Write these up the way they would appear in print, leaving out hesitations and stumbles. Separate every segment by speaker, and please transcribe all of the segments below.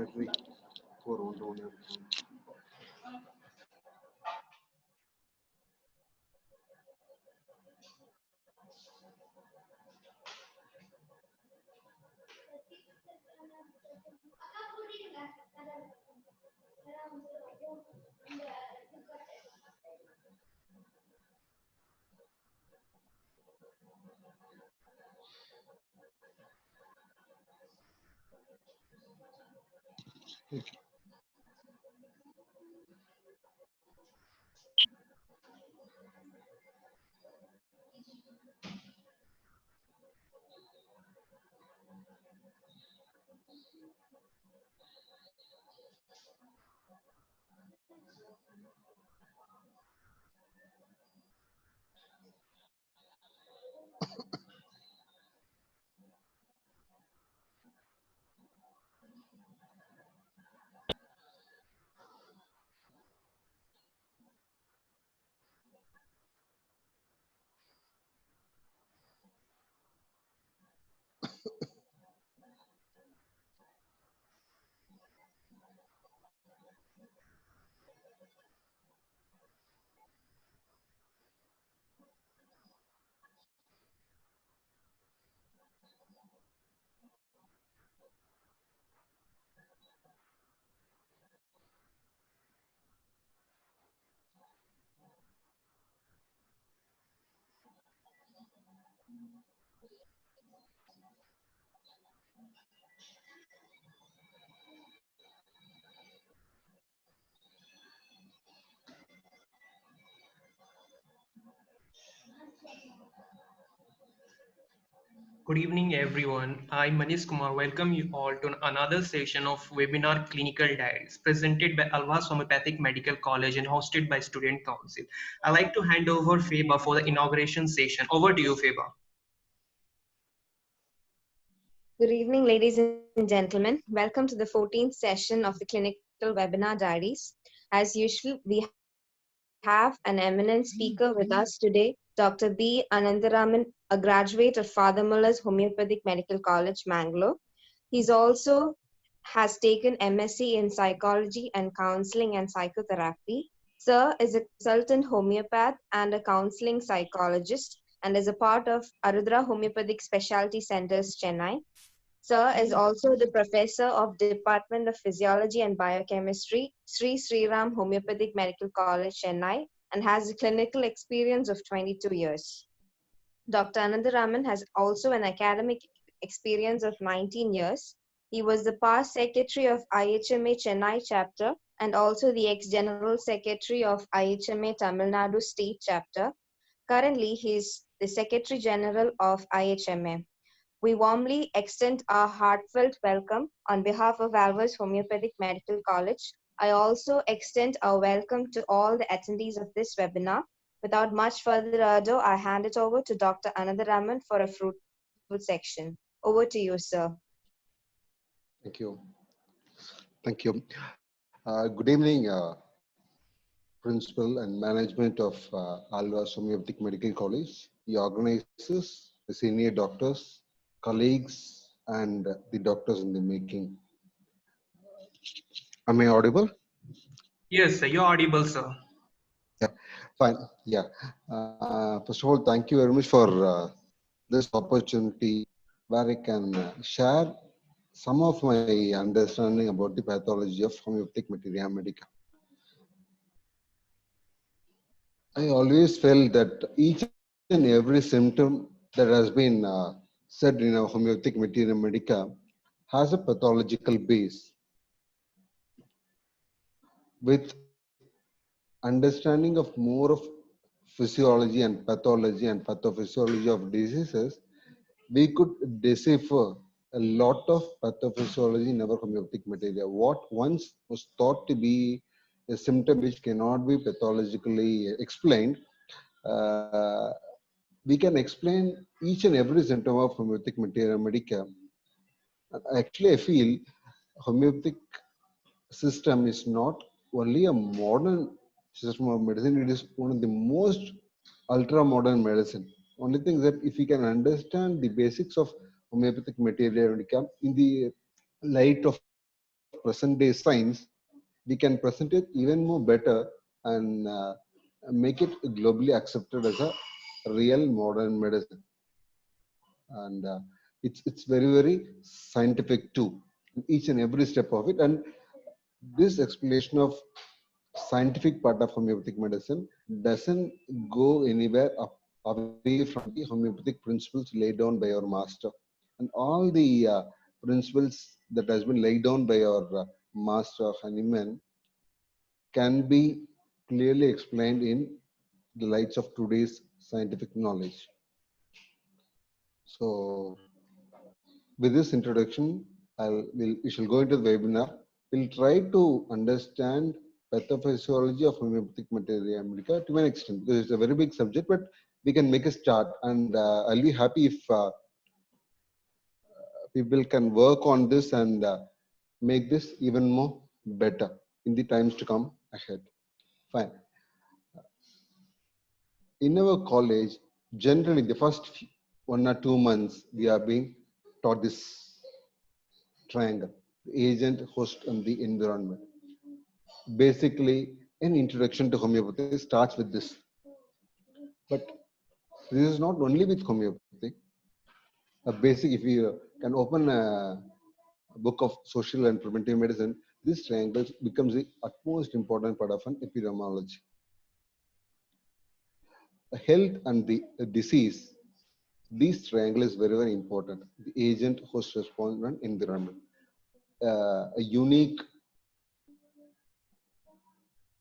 Speaker 1: battery for on.
Speaker 2: Good evening, everyone. I, Manish Kumar, welcome you all to another session of webinar Clinical Diaries presented by Alvas Homeopathic Medical College and hosted by Student Council. I'd like to hand over Feba for the inauguration session. Over to you, Feba.
Speaker 3: Good evening, ladies and gentlemen. Welcome to the 14th session of the Clinical Webinar Diaries. As usual, we have an eminent speaker with us today, Dr. B. Anandaraman, a graduate of Father Muller's Homeopathic Medical College, Mangalore. He's also has taken MSc in Psychology and Counseling and Psychotherapy. Sir is a consultant homeopath and a counseling psychologist and is a part of Arudra Homeopathic Specialty Centers, Chennai. Sir is also the professor of Department of Physiology and Biochemistry, Sri Sriram Homeopathic Medical College, Chennai, and has a clinical experience of 22 years. Dr. Anandaraman has also an academic experience of 19 years. He was the past secretary of IHMA Chennai chapter and also the ex-general secretary of IHMA Tamil Nadu state chapter. Currently, he is the secretary general of IHMA. We warmly extend our heartfelt welcome on behalf of Alvas Homeopathic Medical College. I also extend our welcome to all the attendees of this webinar. Without much further ado, I hand it over to Dr. Anandaraman for a fruitful section. Over to you, sir.
Speaker 1: Thank you. Thank you. Good evening, principal and management of Alvas Homeopathic Medical College, the organizers, the senior doctors, colleagues, and the doctors in the making. Am I audible?
Speaker 2: Yes, sir, you're audible, sir.
Speaker 1: Yeah, fine. Yeah. First of all, thank you very much for this opportunity where I can share some of my understanding about the pathology of homeopathic materia medica. I always felt that each and every symptom that has been said in our homeopathic materia medica has a pathological base. With understanding of more of physiology and pathophysiology of diseases, we could decipher a lot of pathophysiology in our homeopathic materia. What once was thought to be a symptom which cannot be pathologically explained, uh, we can explain each and every symptom of homeopathic materia medica. Actually, I feel homeopathic system is not only a modern system of medicine, it is one of the most ultra modern medicine. Only thing that if you can understand the basics of homeopathic materia medica in the light of present day science, we can present it even more better and make it globally accepted as a real modern medicine. And it's very scientific too, each and every step of it. And this explanation of scientific part of homeopathic medicine doesn't go anywhere away from the homeopathic principles laid down by our master. And all the principles that has been laid down by our master Hahnemann can be clearly explained in the lights of today's scientific knowledge. So with this introduction, we shall go into the webinar. We'll try to understand pathophysiology of homeopathic materia medica to an extent, because it's a very big subject, but we can make a start. And I'll be happy if people can work on this and make this even more better in the times to come ahead. Fine. In our college, generally the first 1 or 2 months, we are being taught this triangle: the agent, host, and the environment. Basically, an introduction to homeopathy starts with this. But this is not only with homeopathy. A basic, if you can open a book of social and preventive medicine, this triangle becomes the utmost important part of an epidemiology. Health and the disease, this triangle is very important. The agent, host, respondent, environment. A unique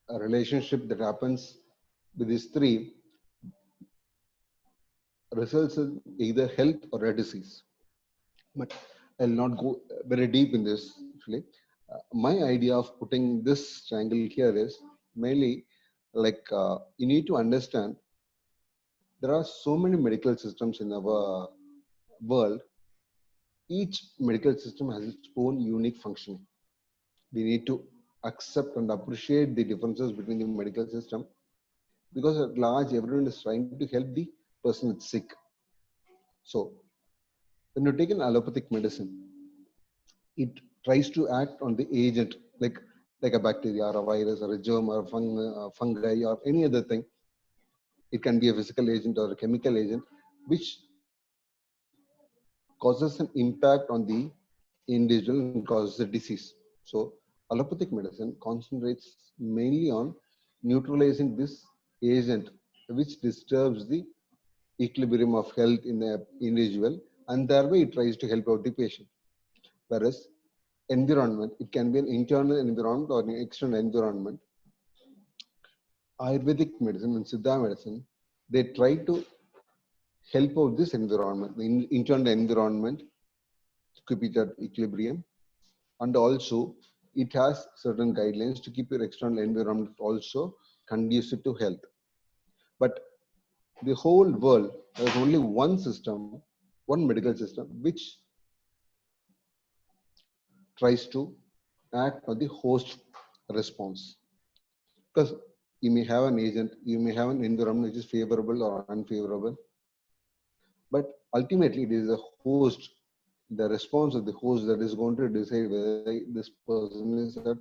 Speaker 1: relationship that happens with these three results in either health or a disease. But I'll not go very deep in this actually. My idea of putting this triangle here is mainly like you need to understand there are so many medical systems in our world. Each medical system has its own unique functioning. We need to accept and appreciate the differences between the medical system, because at large everyone is trying to help the person that's sick. So when you take an allopathic medicine, it tries to act on the agent, like a bacteria or a virus or a germ or a fungi or any other thing. It can be a physical agent or a chemical agent, which causes an impact on the individual and causes a disease. So allopathic medicine concentrates mainly on neutralizing this agent, which disturbs the equilibrium of health in the individual, and thereby it tries to help out the patient. Whereas environment, it can be an internal environment or an external environment. Ayurvedic medicine and Siddha medicine, they try to help out this environment, the internal environment, to keep it at equilibrium. And also, it has certain guidelines to keep your external environment also conducive to health. But the whole world, there's only one system, one medical system, which tries to act on the host response. Because you may have an agent, you may have an environment which is favorable or unfavorable, but ultimately it is the host, the response of the host, that is going to decide whether this person is at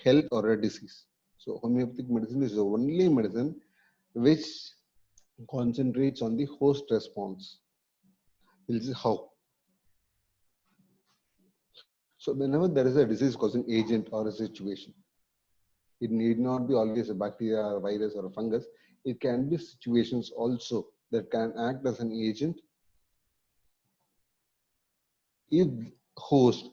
Speaker 1: health or a disease. So homeopathic medicine is the only medicine which concentrates on the host response. This is how. So whenever there is a disease causing agent or a situation, it need not be always a bacteria or a virus or a fungus. It can be situations also that can act as an agent. If host,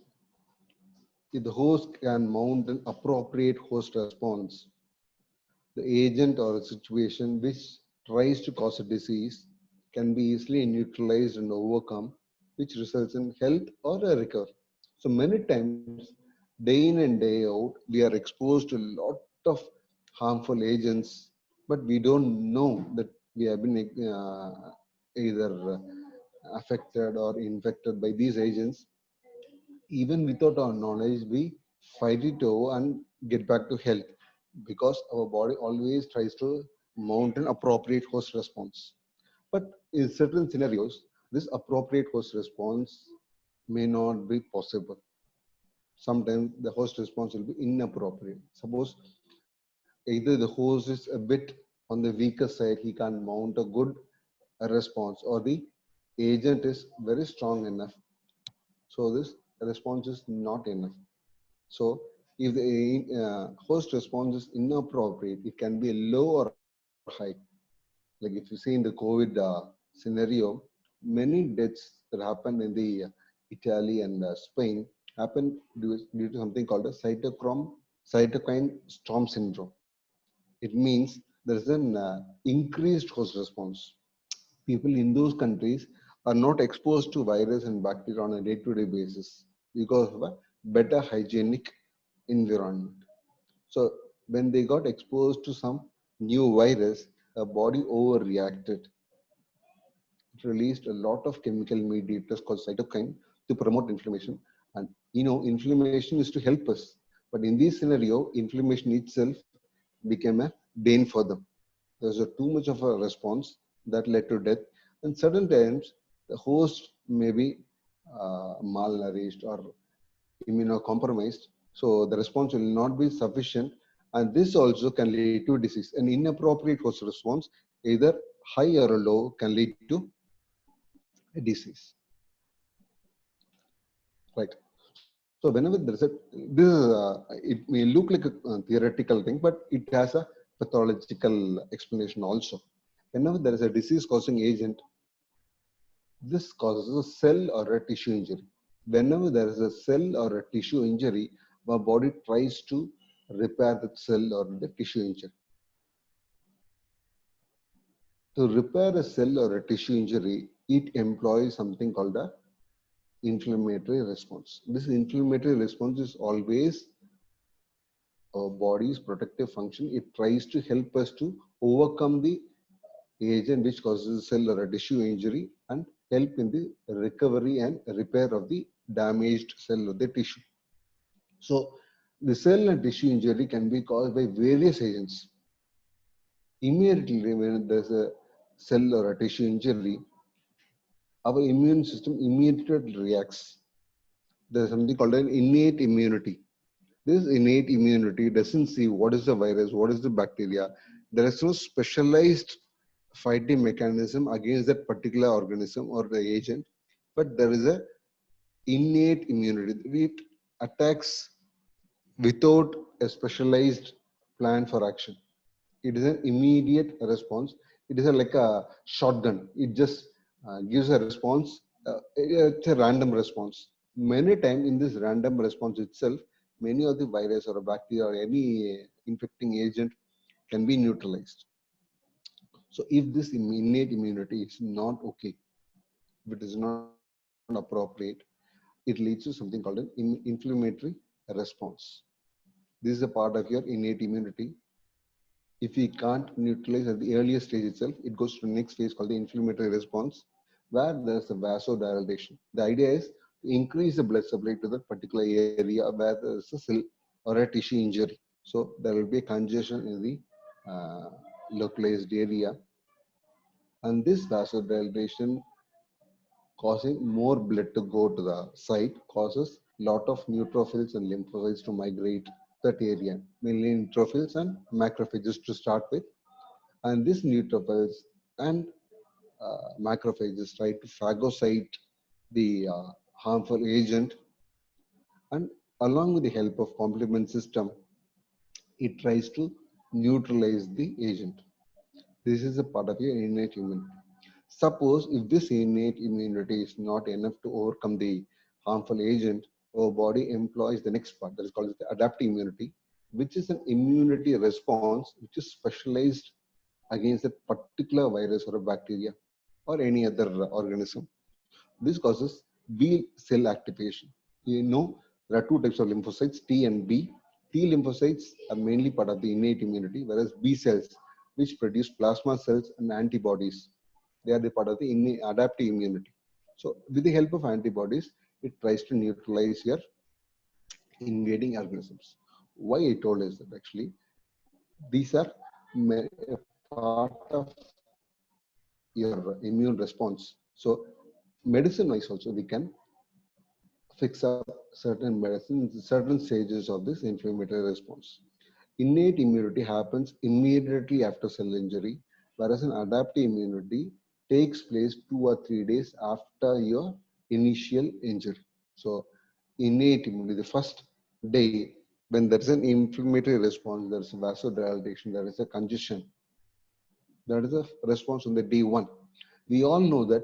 Speaker 1: if the host can mount an appropriate host response, the agent or a situation which tries to cause a disease can be easily neutralized and overcome, which results in health or a recovery. So many times, day in and day out, we are exposed to a lot of harmful agents, but we don't know that we have been either affected or infected by these agents. Even without our knowledge, we fight it over and get back to health, because our body always tries to mount an appropriate host response. But in certain scenarios, this appropriate host response may not be possible. sometimes the host response will be inappropriate. Suppose either the host is a bit on the weaker side, he can't mount a good response, or the agent is very strong enough, so this response is not enough. So if the host response is inappropriate, it can be low or high. Like if you see in the COVID scenario, many deaths that happened in the Italy and Spain happened due to something called a cytokine storm syndrome. It means there is an increased host response. People in those countries are not exposed to virus and bacteria on a day-to-day basis because of a better hygienic environment. So when they got exposed to some new virus, the body overreacted. It released a lot of chemical mediators called cytokine to promote inflammation. And inflammation is to help us. But in this scenario, inflammation itself became a bane for them. There was too much of a response that led to death. And certain times, the host may be malnourished or immunocompromised. So the response will not be sufficient. And this also can lead to disease. An inappropriate host response, either high or low, can lead to a disease. Right. So whenever there is it may look like a theoretical thing, but it has a pathological explanation also. Whenever there is a disease-causing agent, this causes a cell or a tissue injury. Whenever there is a cell or a tissue injury, our body tries to repair the cell or the tissue injury. To repair a cell or a tissue injury, it employs something called a inflammatory response. This inflammatory response is always our body's protective function. It tries to help us to overcome the agent which causes a cell or a tissue injury and help in the recovery and repair of the damaged cell or the tissue. So the cell and tissue injury can be caused by various agents. Immediately when there's a cell or a tissue injury, our immune system immediately reacts. There's something called an innate immunity. This innate immunity doesn't see what is the virus, what is the bacteria. There is no specialized fighting mechanism against that particular organism or the agent, but there is a innate immunity. It attacks without a specialized plan for action. It is an immediate response. It is like a shotgun. It just gives a response. It's a random response. Many times in this random response itself, many of the virus or bacteria or any infecting agent can be neutralized. So if this innate immunity is not okay, if it is not appropriate, it leads to something called an inflammatory response. This is a part of your innate immunity. If we can't neutralize at the earlier stage itself, it goes to the next phase called the inflammatory response, where there's a vasodilatation. The idea is to increase the blood supply to that particular area where there's a cell or a tissue injury. So there will be a congestion in the localized area. And this vasodilatation causing more blood to go to the site causes lot of neutrophils and lymphocytes to migrate that area, mainly neutrophils and macrophages to start with. And these neutrophils and macrophages try to phagocyte the harmful agent, and along with the help of complement system, it tries to neutralize the agent. This is a part of your innate immunity. Suppose if this innate immunity is not enough to overcome the harmful agent, our body employs the next part that is called the adaptive immunity, which is an immunity response which is specialized against a particular virus or a bacteria or any other organism. This causes B cell activation. There are two types of lymphocytes, T and B. T lymphocytes are mainly part of the innate immunity, whereas B cells, which produce plasma cells and antibodies, they are the part of the adaptive immunity. So with the help of antibodies, it tries to neutralize your invading organisms. Why I told is that actually these are a part of your immune response. So medicine wise also we can fix up certain medicines, certain stages of this inflammatory response. Innate immunity happens immediately after cell injury, whereas an adaptive immunity takes place 2 or 3 days after your initial injury. So, innate immunity, the first day when there is an inflammatory response, there is a vasodilatation, there is a congestion, that is a response on the day one. We all know that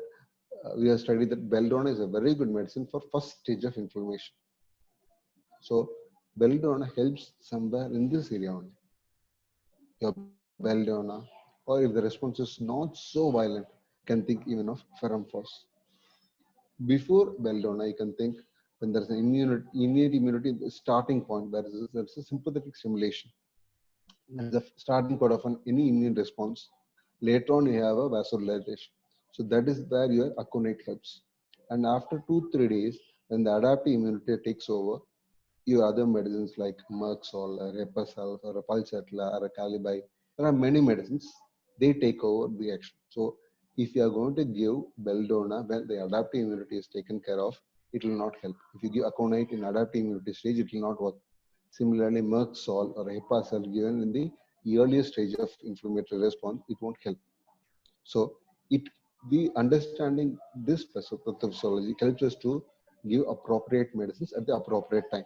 Speaker 1: we have studied that belladonna is a very good medicine for first stage of inflammation. So belladonna helps somewhere in this area only. Your belladonna, or if the response is not so violent, you can think even of ferrum phos. Before belladonna, you can think when there's an innate immunity, the starting point, there's a sympathetic stimulation. That's the starting point of any immune response. Later on, you have a vasodilatation. So that is where your aconite helps. And after 2 3 days, when the adaptive immunity takes over, your other medicines like Merxol or Repasol or a Pulsatilla or a Calibi, there are many medicines. They take over the action. So if you are going to give belladonna when the adaptive immunity is taken care of, it will not help. If you give aconite in adaptive immunity stage, it will not work. Similarly, Merxol or Hepacil given in the earliest stage of inflammatory response, it won't help. So it the understanding this pathophysiology helps us to give appropriate medicines at the appropriate time.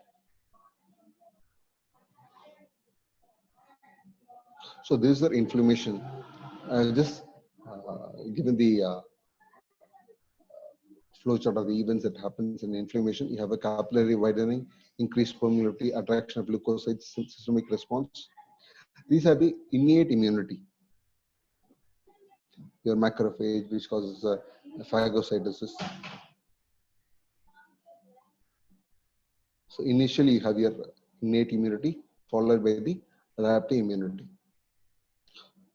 Speaker 1: So this is the inflammation. Just given the flowchart of the events that happens in inflammation, you have a capillary widening, increased permeability, attraction of leukocytes, systemic response. These are the innate immunity. Your macrophage, which causes phagocytosis. So initially you have your innate immunity followed by the adaptive immunity.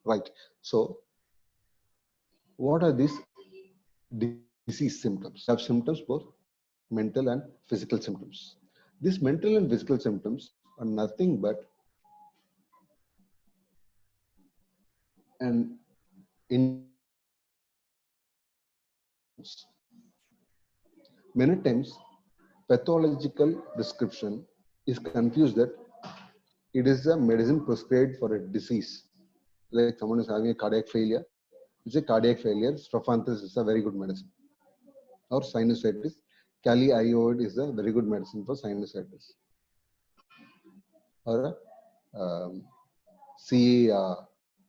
Speaker 1: Right. So what are these disease symptoms? You have symptoms both mental and physical symptoms. These mental and physical symptoms are nothing but an many times pathological description is confused that it is a medicine prescribed for a disease. Like someone is having a cardiac failure, it's a cardiac failure, strophanthus is a very good medicine. Or sinusitis, kali iodide is a very good medicine for sinusitis. Or C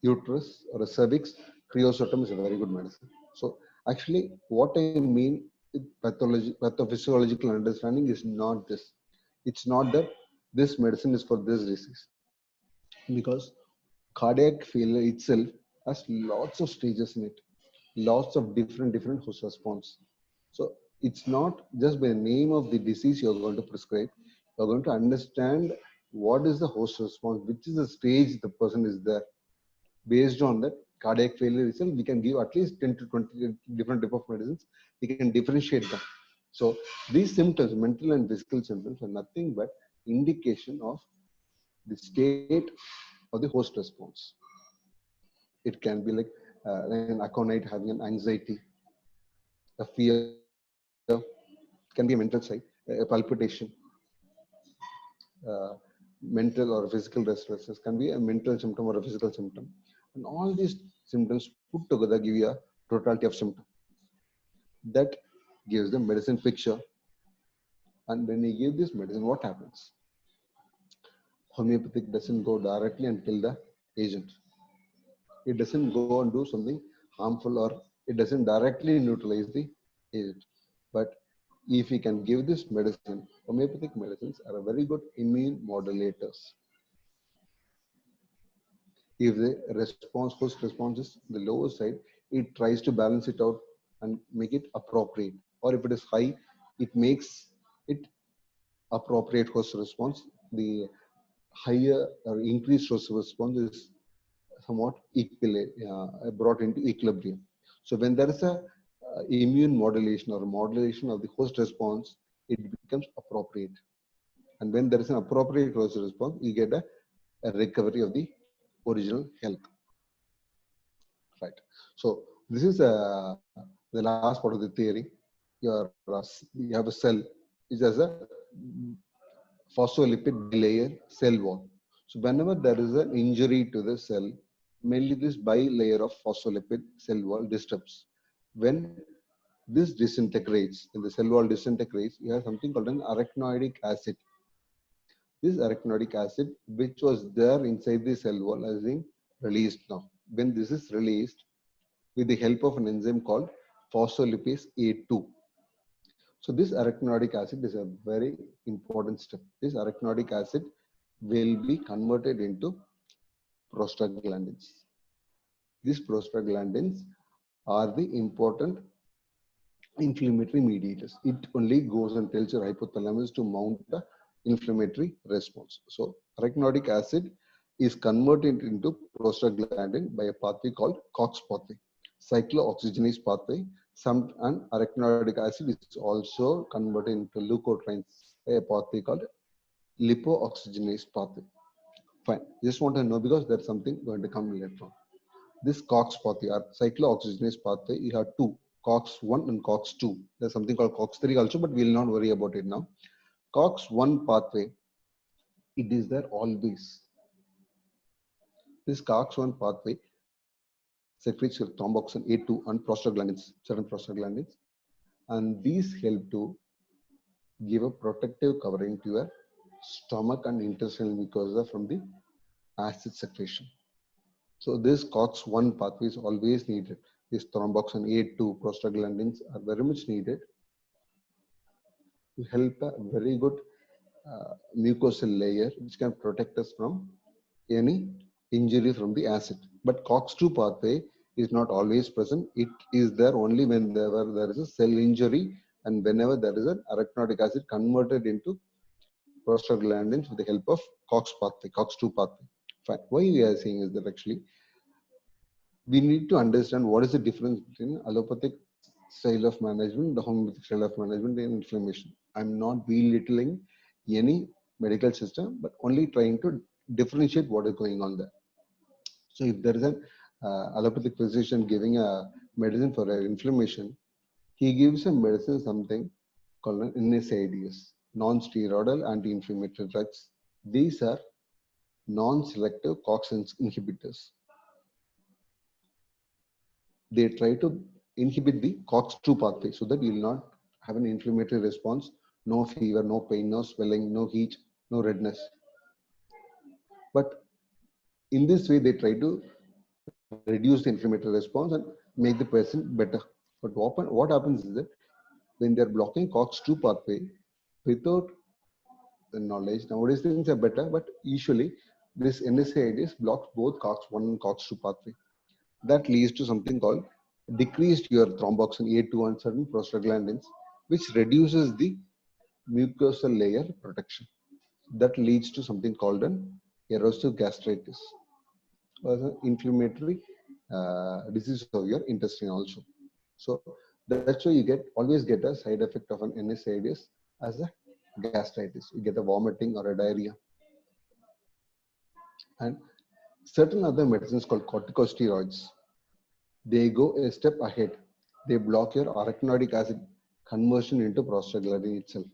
Speaker 1: uterus or a cervix, creosotum is a very good medicine. So actually what I mean with pathophysiological understanding is not this. It's not that this medicine is for this disease. Because cardiac failure itself has lots of stages in it, lots of different host response. So it's not just by the name of the disease you're going to prescribe. You're going to understand what is the host response, which is the stage the person is there. Based on that cardiac failure itself, we can give at least 10 to 20 different type of medicines. We can differentiate them. So these symptoms, mental and physical symptoms, are nothing but indication of the state of the host response. It can be like an aconite having an anxiety, a fear, can be a mental side, a palpitation, uh, mental or physical restlessness can be a mental symptom or a physical symptom. And all these symptoms put together give you a totality of symptom. That gives the medicine picture. And when you give this medicine, what happens? Homeopathic doesn't go directly and kill the agent. It doesn't go and do something harmful, or it doesn't directly neutralize the agent. But if we can give this medicine, homeopathic medicines are a very good immune modulators. If the response, host response is the lower side, it tries to balance it out and make it appropriate. Or if it is high, it makes it appropriate host response. The higher or increased host response is somewhat brought into equilibrium. So when there is a immune modulation or modulation of the host response, it becomes appropriate. And when there is an appropriate host response, you get a recovery of the original health. Right. So this is the last part of the theory. You have a cell. is as a phospholipid bilayer cell wall. So whenever there is an injury to the cell, mainly this bilayer of phospholipid cell wall disturbs. When this disintegrates, when the cell wall disintegrates, you have something called an arachnoidic acid. This arachnoidic acid, which was there inside the cell wall, is being released now. When this is released with the help of an enzyme called phospholipase A2. So this arachnoidic acid is a very important step. This arachnoidic acid will be converted into prostaglandins. These prostaglandins are the important inflammatory mediators. It only goes and tells your hypothalamus to mount the inflammatory response. So arachnoidic acid is converted into prostaglandin by a pathway called COX pathway, cyclooxygenase pathway. Some and arachnoidic acid is also converted into leukotrienes by a pathway called lipooxygenase pathway. Fine. Just want to know because there's something going to come later on. This COX pathway or cyclooxygenase pathway, you have two, COX1 and COX2. There's something called COX3 also, but we'll not worry about it now. COX1 pathway, it is there always. This COX1 pathway secretes your thromboxane A2 and prostaglandins, certain prostaglandins, and these help to give a protective covering to your stomach and intestinal mucosa from the acid secretion. So this COX1 pathway is always needed. This thromboxane A2 prostaglandins are very much needed to help a very good mucosal layer which can protect us from any injury from the acid. But COX2 pathway is not always present. It is there only whenever there is a cell injury and whenever there is an arachnoidic acid converted into prostaglandins with the help of COX pathway, COX2 pathway. Fine. Why we are saying is that actually we need to understand what is the difference between allopathic style of management, the homeopathic style of management in inflammation. I'm not belittling any medical system, but only trying to differentiate what is going on there. So if there is an allopathic physician giving a medicine for inflammation, he gives a medicine something called an NSAIDs, non-steroidal anti-inflammatory drugs. These are non-selective COX inhibitors. They try to inhibit the COX2 pathway so that you will not have an inflammatory response, no fever, no pain, no swelling, no heat, no redness. But in this way, they try to reduce the inflammatory response and make the person better. But what happens is that when they're blocking COX2 pathway without the knowledge, nowadays things are better, but usually this NSAIDs blocks both COX1 and COX2 pathway. That leads to something called decreased your thromboxane A2 and certain prostaglandins, which reduces the mucosal layer protection. That leads to something called an erosive gastritis, or an inflammatory disease of your intestine also. So that's why you always get a side effect of an NSAIDs as a gastritis. You get a vomiting or a diarrhea. And certain other medicines called corticosteroids, they go a step ahead. They block your arachnoidic acid conversion into prostaglandin itself.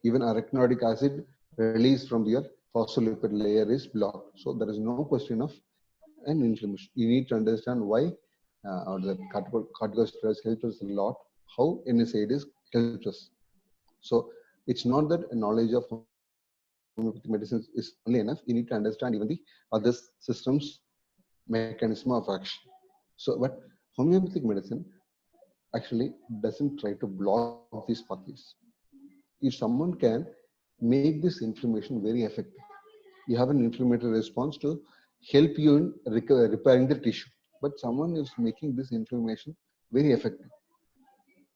Speaker 1: Even arachnoidic acid release from your phospholipid layer is blocked. So there is no question of an inflammation. You need to understand why or the corticosteroids help us a lot, how NSAIDs helps us. So it's not that a knowledge of homeopathic medicine is only enough. You need to understand even the other systems mechanism of action. So, but homeopathic medicine actually doesn't try to block these pathways. If someone can make this inflammation very effective, you have an inflammatory response to help you in repairing the tissue. But someone is making this inflammation very effective.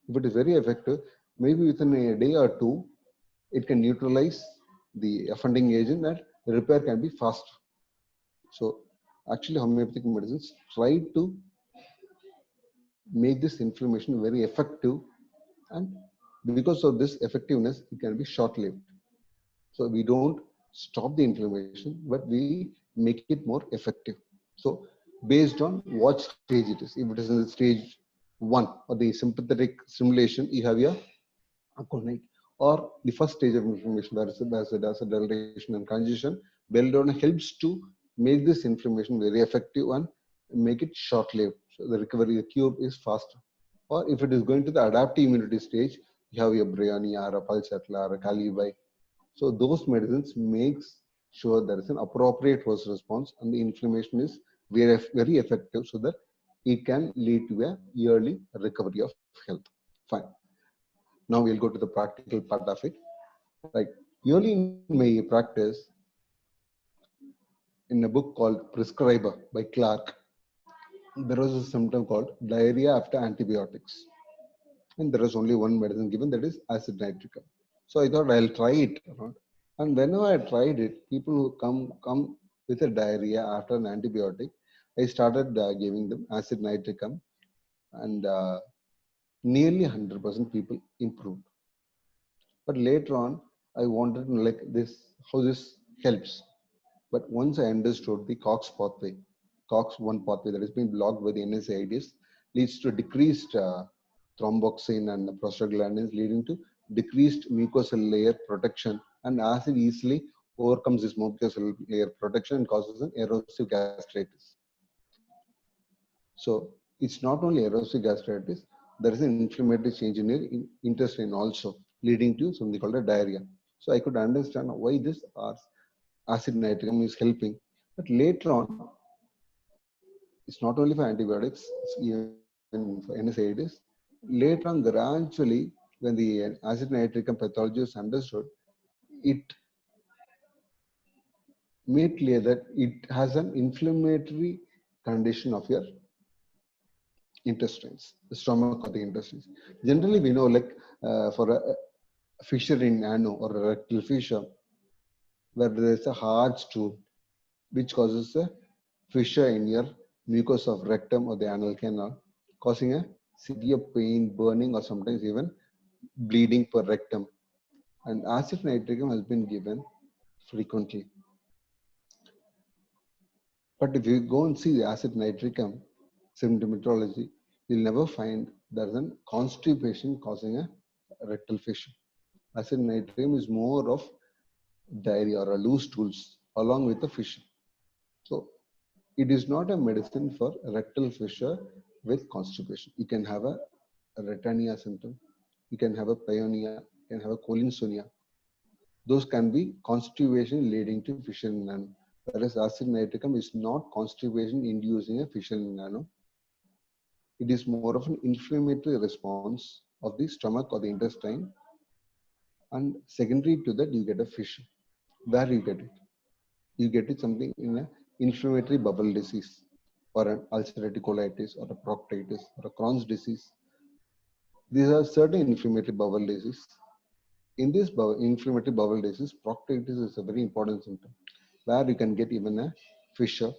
Speaker 1: If it is very effective, maybe within a day or two, it can neutralize the offending agent and the repair can be faster. So actually homeopathic medicines try to make this inflammation very effective, and because of this effectiveness, it can be short-lived. So we don't stop the inflammation, but we make it more effective. So based on what stage it is, if it is in the stage 1 or the sympathetic stimulation, you have your chronic, or the first stage of inflammation, where there's a dilation and congestion. Belladonna helps to make this inflammation very effective and make it short-lived. So the recovery, the cure is faster. Or if it is going to the adaptive immunity stage, you have your Brioni or a Pulsatla or a Calibi. So those medicines makes sure there is an appropriate host response and the inflammation is very, very effective so that it can lead to a yearly recovery of health. Fine. Now we'll go to the practical part of it. Like early in my practice, in a book called Prescriber by Clark, there was a symptom called diarrhea after antibiotics. And there was only one medicine given, that is acid nitricum. So I thought I'll try it. And whenever I tried it, people who come with a diarrhea after an antibiotic, I started giving them acid nitricum, and nearly 100% people improved. But later on, I wanted to like this, how this helps. But once I understood the COX pathway, COX-1 pathway that has been blocked by the NSAIDs, leads to decreased thromboxane and prostaglandins, leading to decreased mucosal layer protection, and acid easily overcomes this mucosal layer protection and causes an erosive gastritis. So it's not only erosive gastritis, there is an inflammatory change in your intestine also, leading to something called a diarrhea. So I could understand why this acid nitricum is helping. But later on, it's not only for antibiotics, it's even for NSAIDs. Later on, gradually, when the acid nitricum pathology is understood, it made clear that it has an inflammatory condition of your intestines, the stomach or the intestines. Generally, we know like for a fissure in ano or a rectal fissure, where there is a hard stool, which causes a fissure in your mucus of rectum or the anal canal, causing a severe pain, burning, or sometimes even bleeding per rectum. And acid nitricum has been given frequently. But if you go and see the acid nitricum symptomatology, you'll never find there's a constipation causing a rectal fissure. Acid nitricum is more of diarrhea or a loose stools along with the fissure. So it is not a medicine for rectal fissure with constipation. You can have a retania symptom, you can have a pyonia, you can have a cholinsonia. Those can be constipation leading to fissure in ano. Whereas acid nitricum is not constipation inducing a fissure in ano. It is more of an inflammatory response of the stomach or the intestine. And secondary to that, you get a fissure. Where you get it? You get it something in an inflammatory bowel disease, or an ulcerative colitis, or a proctitis, or a Crohn's disease. These are certain inflammatory bowel disease. In this inflammatory bowel disease, proctitis is a very important symptom, where you can get even a fissure.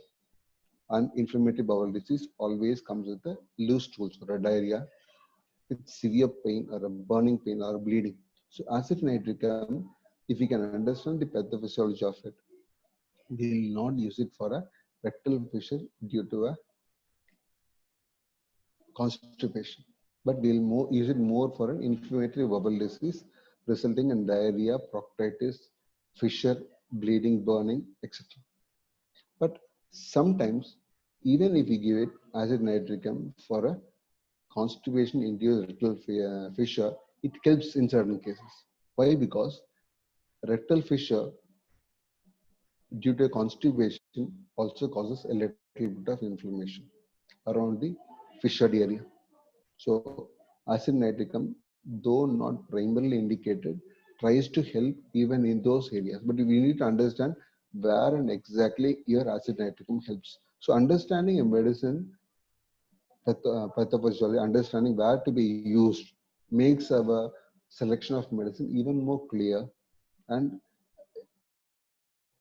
Speaker 1: And inflammatory bowel disease always comes with a loose stools or a diarrhea with severe pain or a burning pain or a bleeding. So acid nitricum, if we can understand the pathophysiology of it, we will not use it for a rectal fissure due to a constipation, but we'll use it more for an inflammatory bowel disease resulting in diarrhea, proctitis, fissure, bleeding, burning, etc. But sometimes, even if we give it acid nitricum for a constipation induced rectal fissure, it helps in certain cases. Why? Because rectal fissure due to constipation also causes a little bit of inflammation around the fissured area. So acid nitricum, though not primarily indicated, tries to help even in those areas. But we need to understand where and exactly your acid nitricum helps. So understanding a medicine pathophysiology, understanding where to be used makes our selection of medicine even more clear. And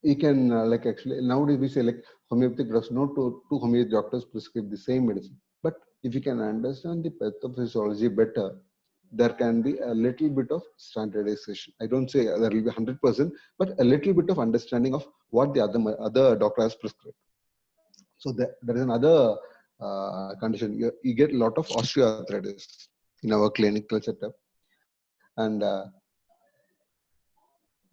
Speaker 1: you can like actually nowadays we say like homeopathic drugs, no two homeopathic doctors prescribe the same medicine. But if you can understand the pathophysiology better, there can be a little bit of standardization. I don't say there will be 100%, but a little bit of understanding of what the other doctor has prescribed. So there is another condition. You get a lot of osteoarthritis in our clinical setup. And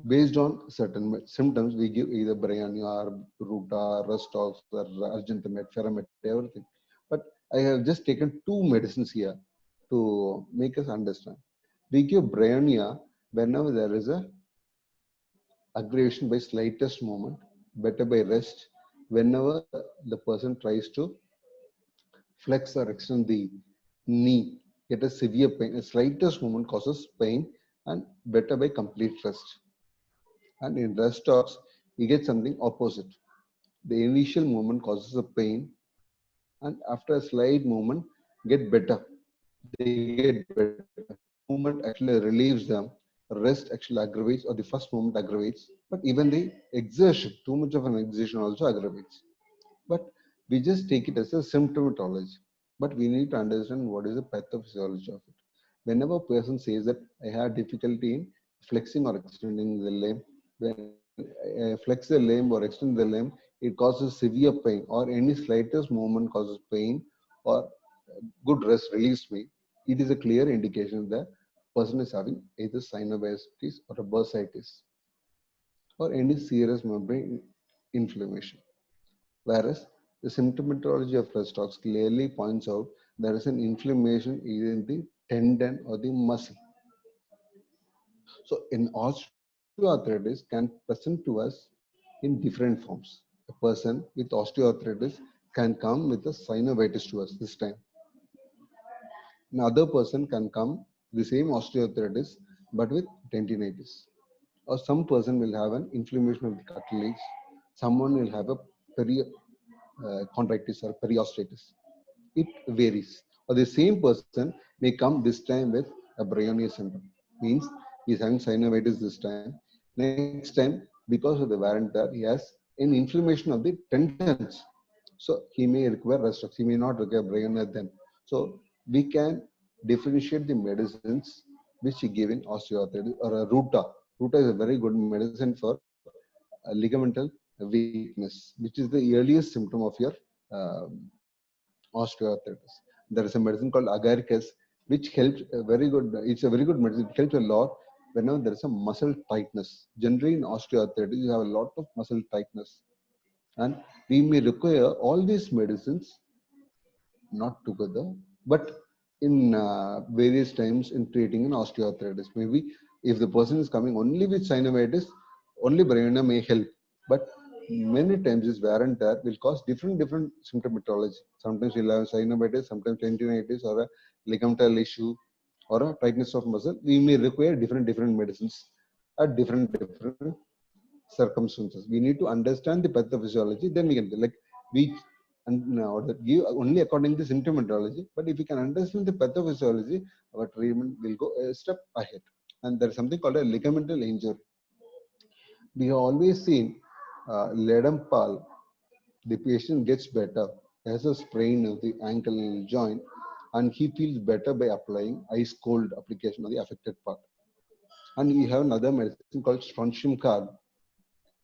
Speaker 1: based on certain symptoms, we give either Briania or Ruta, Restox, or Argentamate, Ferromet, everything. But I have just taken two medicines here to make us understand. We give Briania whenever there is a aggravation by slightest movement, better by rest, whenever the person tries to flex or extend the knee, get a severe pain, a slightest movement causes pain, and better by complete rest. And in rest talks, we get something opposite. The initial movement causes a pain, and after a slight movement, get better. They get better. Movement actually relieves them. Rest actually aggravates, or the first movement aggravates. But even the exertion, too much of an exertion also aggravates. But we just take it as a symptomatology. But we need to understand what is the pathophysiology of it. Whenever a person says that I have difficulty in flexing or extending the limb, when I flex the limb or extend the limb, it causes severe pain, or any slightest movement causes pain, or good rest relieves me. It is a clear indication that person is having either synovitis or a bursitis or any serious membrane inflammation. Whereas the symptomatology of rest talks clearly points out there is an inflammation either in the tendon or the muscle. So in osteoarthritis can present to us in different forms. A person with osteoarthritis can come with a synovitis to us this time. Another person can come the same osteoarthritis but with tendinitis. Or some person will have an inflammation of the cartilage. Someone will have a contractus or periostitis. It varies. Or the same person may come this time with a Brownian syndrome. Means he's having synovitis this time. Next time, because of the wear and tear, he has an inflammation of the tendons. So he may require rest. He may not require Brownian then. So we can differentiate the medicines which he give in osteoarthritis or a Ruta. Ruta is a very good medicine for ligamental weakness, which is the earliest symptom of your um osteoarthritis. There is a medicine called agaricus, which helps very good. It's a very good medicine. It helps a lot whenever there is a muscle tightness. Generally, in osteoarthritis, you have a lot of muscle tightness, and we may require all these medicines not together, but in various times in treating an osteoarthritis. Maybe if the person is coming only with synovitis, only Brahmana may help. But many times this wear and tear will cause different symptomatology. Sometimes you'll have synovitis, sometimes tendinitis or a ligamental issue or a tightness of muscle. We may require different medicines at different circumstances. We need to understand the pathophysiology, then we can like we and now that give only according to symptomatology. But if we can understand the pathophysiology, our treatment will go a step ahead. And there is something called a ligamental injury. We have always seen Ledam Pal, the patient gets better, has a sprain of the ankle joint, and he feels better by applying ice cold application of the affected part. And we have another medicine called strontium card,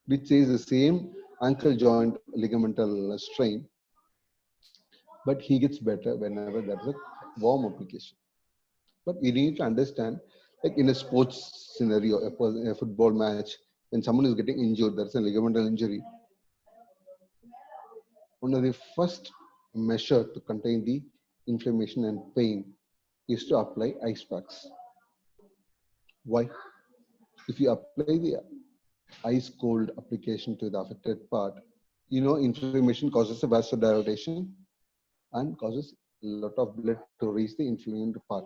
Speaker 1: which says the same ankle joint ligamental strain, but he gets better whenever there is a warm application. But we need to understand, like in a sports scenario, a football match, when someone is getting injured, there's a ligamental injury. One of the first measure to contain the inflammation and pain is to apply ice packs. Why? If you apply the ice cold application to the affected part, inflammation causes a vasodilatation and causes a lot of blood to reach the inflamed part.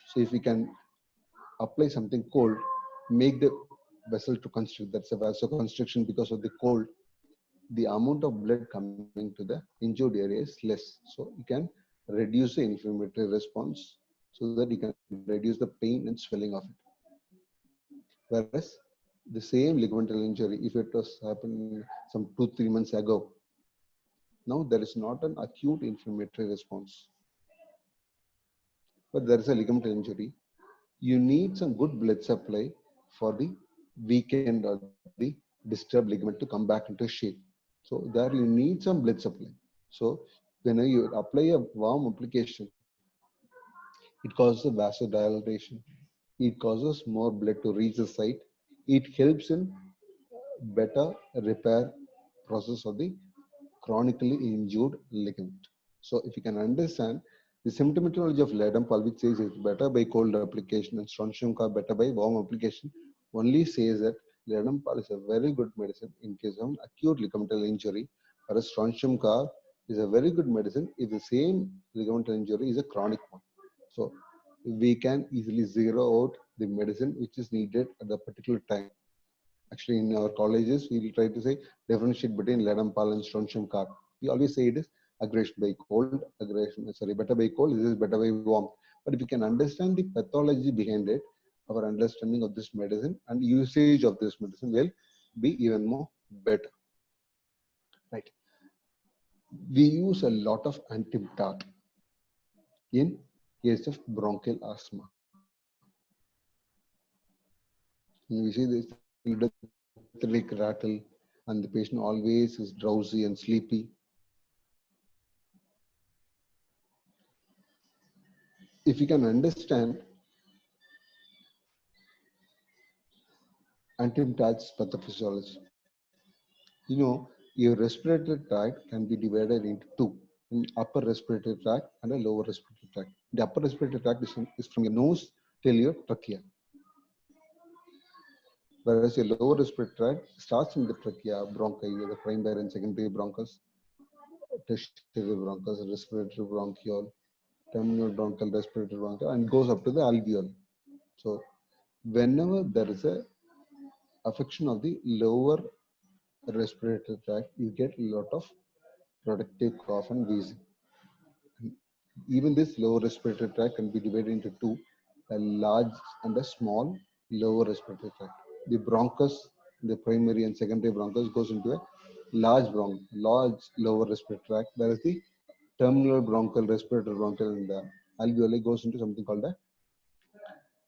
Speaker 1: So if we can apply something cold, make the vessel to constrict, that's a vasoconstriction because of the cold, the amount of blood coming to the injured area is less. So you can reduce the inflammatory response so that you can reduce the pain and swelling of it. Whereas the same ligamental injury, if it was happening some 2-3 months ago, now there is not an acute inflammatory response, but there is a ligamental injury. You need some good blood supply for the weakened or the disturbed ligament to come back into shape. So there you need some blood supply. So when you apply a warm application, it causes a vasodilatation. It causes more blood to reach the site. It helps in better repair process of the chronically injured ligament. So if you can understand the symptomatology of Ledam-Pal, which says it's better by cold application and strontium car better by warm application, only says that Ledam-Pal is a very good medicine in case of acute ligamental injury, whereas strontium car is a very good medicine if the same ligamental injury is a chronic one. So we can easily zero out the medicine which is needed at the particular time. Actually, in our colleges, we will try to say differentiate between Ledam-Pal and strontium car. We always say it is aggression by cold, better by cold, this is better by warm. But if you can understand the pathology behind it, our understanding of this medicine and usage of this medicine will be even more better. Right. We use a lot of antidote in case of bronchial asthma. We see this like rattle, and the patient always is drowsy and sleepy. If you can understand antidote's pathophysiology, you know your respiratory tract can be divided into two: an upper respiratory tract and a lower respiratory tract. The upper respiratory tract is from your nose till your trachea, whereas your lower respiratory tract starts in the trachea, bronchi, the primary and secondary bronchus, tertiary bronchus, respiratory bronchiole, terminal bronchial, respiratory bronchiole, and goes up to the alveoli. So whenever there is a affection of the lower respiratory tract, you get a lot of productive cough and wheezing. Even this lower respiratory tract can be divided into two: a large and a small lower respiratory tract. The bronchus, the primary and secondary bronchus, goes into a large lower respiratory tract. Whereas the terminal bronchial, respiratory bronchial, and the alveoli goes into something called a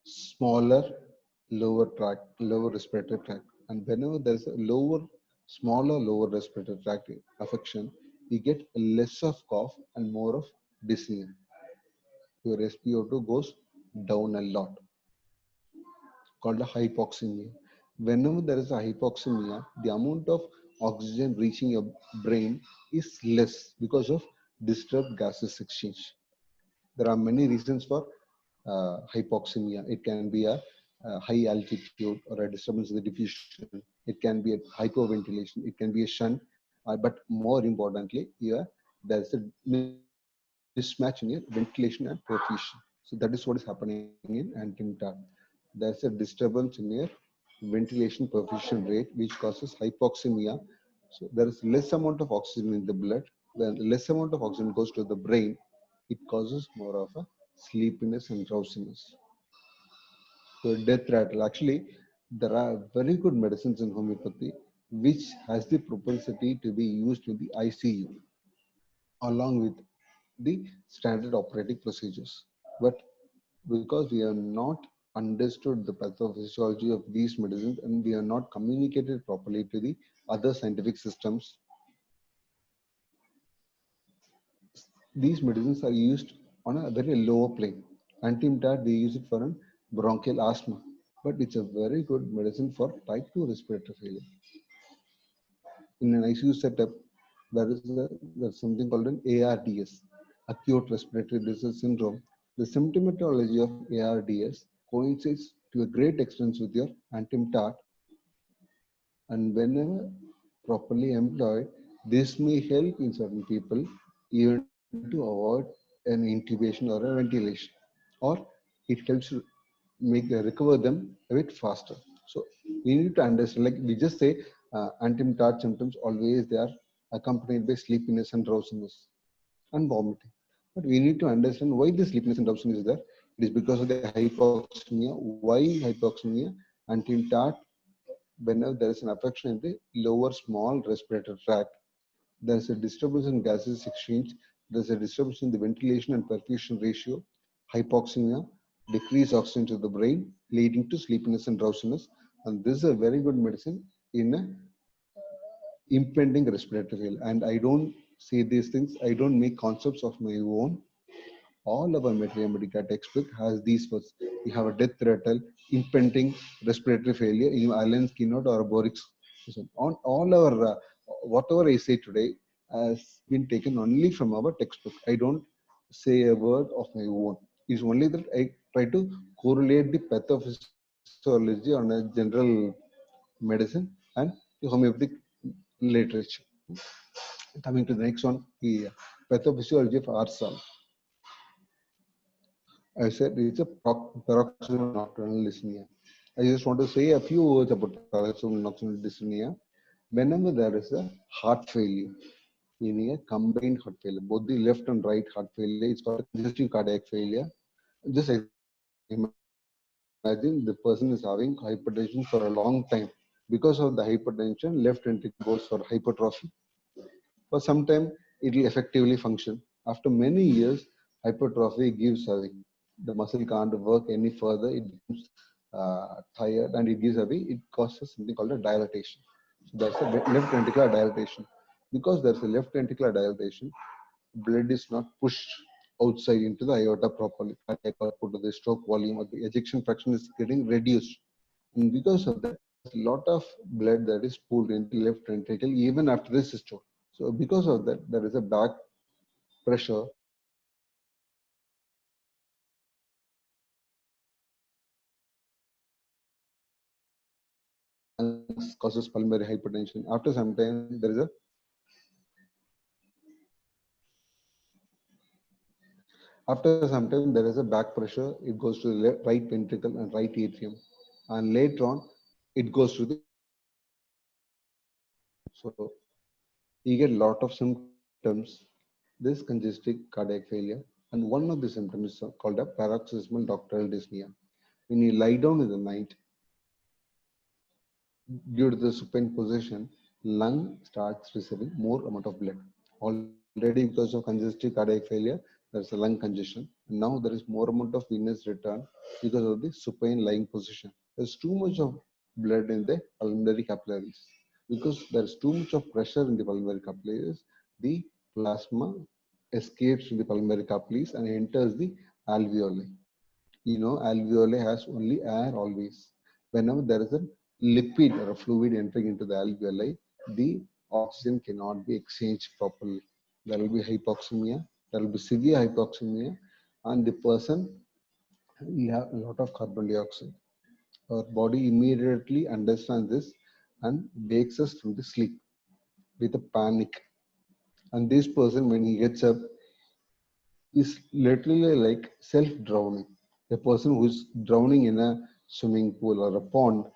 Speaker 1: smaller lower respiratory tract. And whenever there's a smaller lower respiratory tract affection, you get less of cough and more of dizziness. Your SpO2 goes down a lot, called a hypoxemia. Whenever there is a hypoxemia, the amount of oxygen reaching your brain is less because of disturbed gases exchange. There are many reasons for hypoxemia. It can be a high altitude or a disturbance in the diffusion. It can be a hypoventilation. It can be a shunt. But more importantly, there's a mismatch in your ventilation and perfusion. So that is what is happening in antidote. There's a disturbance in your ventilation perfusion rate, which causes hypoxemia. So there is less amount of oxygen in the blood. When less amount of oxygen goes to the brain, it causes more of a sleepiness and drowsiness. So death rattle. Actually, there are very good medicines in homeopathy which has the propensity to be used in the ICU along with the standard operating procedures. But because we have not understood the pathophysiology of these medicines and we are not communicated properly to the other scientific systems, these medicines are used on a very lower plane. Antiimtat, they use it for an bronchial asthma, but it's a very good medicine for type 2 respiratory failure. In an ICU setup, there's something called an ARDS, acute respiratory distress syndrome. The symptomatology of ARDS coincides to a great extent with your antiimtat, and whenever properly employed, this may help in certain people even to avoid an intubation or a ventilation, or it helps to recover them a bit faster. So we need to understand, like we just say, antiimtat symptoms always they are accompanied by sleepiness and drowsiness and vomiting. But we need to understand why the sleepiness and drowsiness is there. It is because of the hypoxemia. Why hypoxemia? Antiimtat, whenever there is an affection in the lower small respiratory tract, there is a disturbance in gases exchange, there is a disturbance in the ventilation and perfusion ratio, hypoxemia, decreased oxygen to the brain, leading to sleepiness and drowsiness. And this is a very good medicine in a impending respiratory failure. And I don't say these things, I don't make concepts of my own. All our Materia Medica textbook has these words. You have a death rattle, impending respiratory failure, Allen's keynote or a Borix. On all our, whatever I say today has been taken only from our textbook. I don't say a word of my own. It's only that I try to correlate the pathophysiology on a general medicine and the homeopathic literature. Coming to the next one, the pathophysiology of arsal. I said it's a paroxysmal nocturnal dyspnea. I just want to say a few words about paroxysmal nocturnal dyspnea. Whenever there is a heart failure, meaning a combined heart failure, both the left and right heart failure, it's called congestive cardiac failure. Just imagine the person is having hypertension for a long time. Because of the hypertension, left ventricle goes for hypertrophy. For some time, it will effectively function. After many years, hypertrophy gives away. The muscle can't work any further. It becomes tired and it gives away. It causes something called a dilatation. So that's a left ventricular dilatation. Because there's a left ventricular dilatation, blood is not pushed outside into the aorta properly. Cardiac output of the stroke volume or the ejection fraction is getting reduced. And because of that, there's a lot of blood that is pulled into the left ventricle even after the systole. So because of that, there is a back pressure causes pulmonary hypertension. After some time, there is a back pressure. It goes to the right ventricle and right atrium, and later on, it goes to the. So you get a lot of symptoms. This congestive cardiac failure, and one of the symptoms is called a paroxysmal nocturnal dyspnea. When you lie down in the night, due to the supine position, lung starts receiving more amount of blood. Already because of congestive cardiac failure, there's a lung congestion. And now there is more amount of venous return because of the supine lying position. There's too much of blood in the pulmonary capillaries. Because there's too much of pressure in the pulmonary capillaries, the plasma escapes from the pulmonary capillaries and enters the alveoli. Alveoli has only air always. Whenever there is a lipid or a fluid entering into the alveoli, the oxygen cannot be exchanged properly. There will be hypoxemia, there will be severe hypoxemia, and the person will have a lot of carbon dioxide. Our body immediately understands this and wakes us from the sleep with a panic. And this person, when he gets up, is literally like self-drowning. A person who's drowning in a swimming pool or a pond,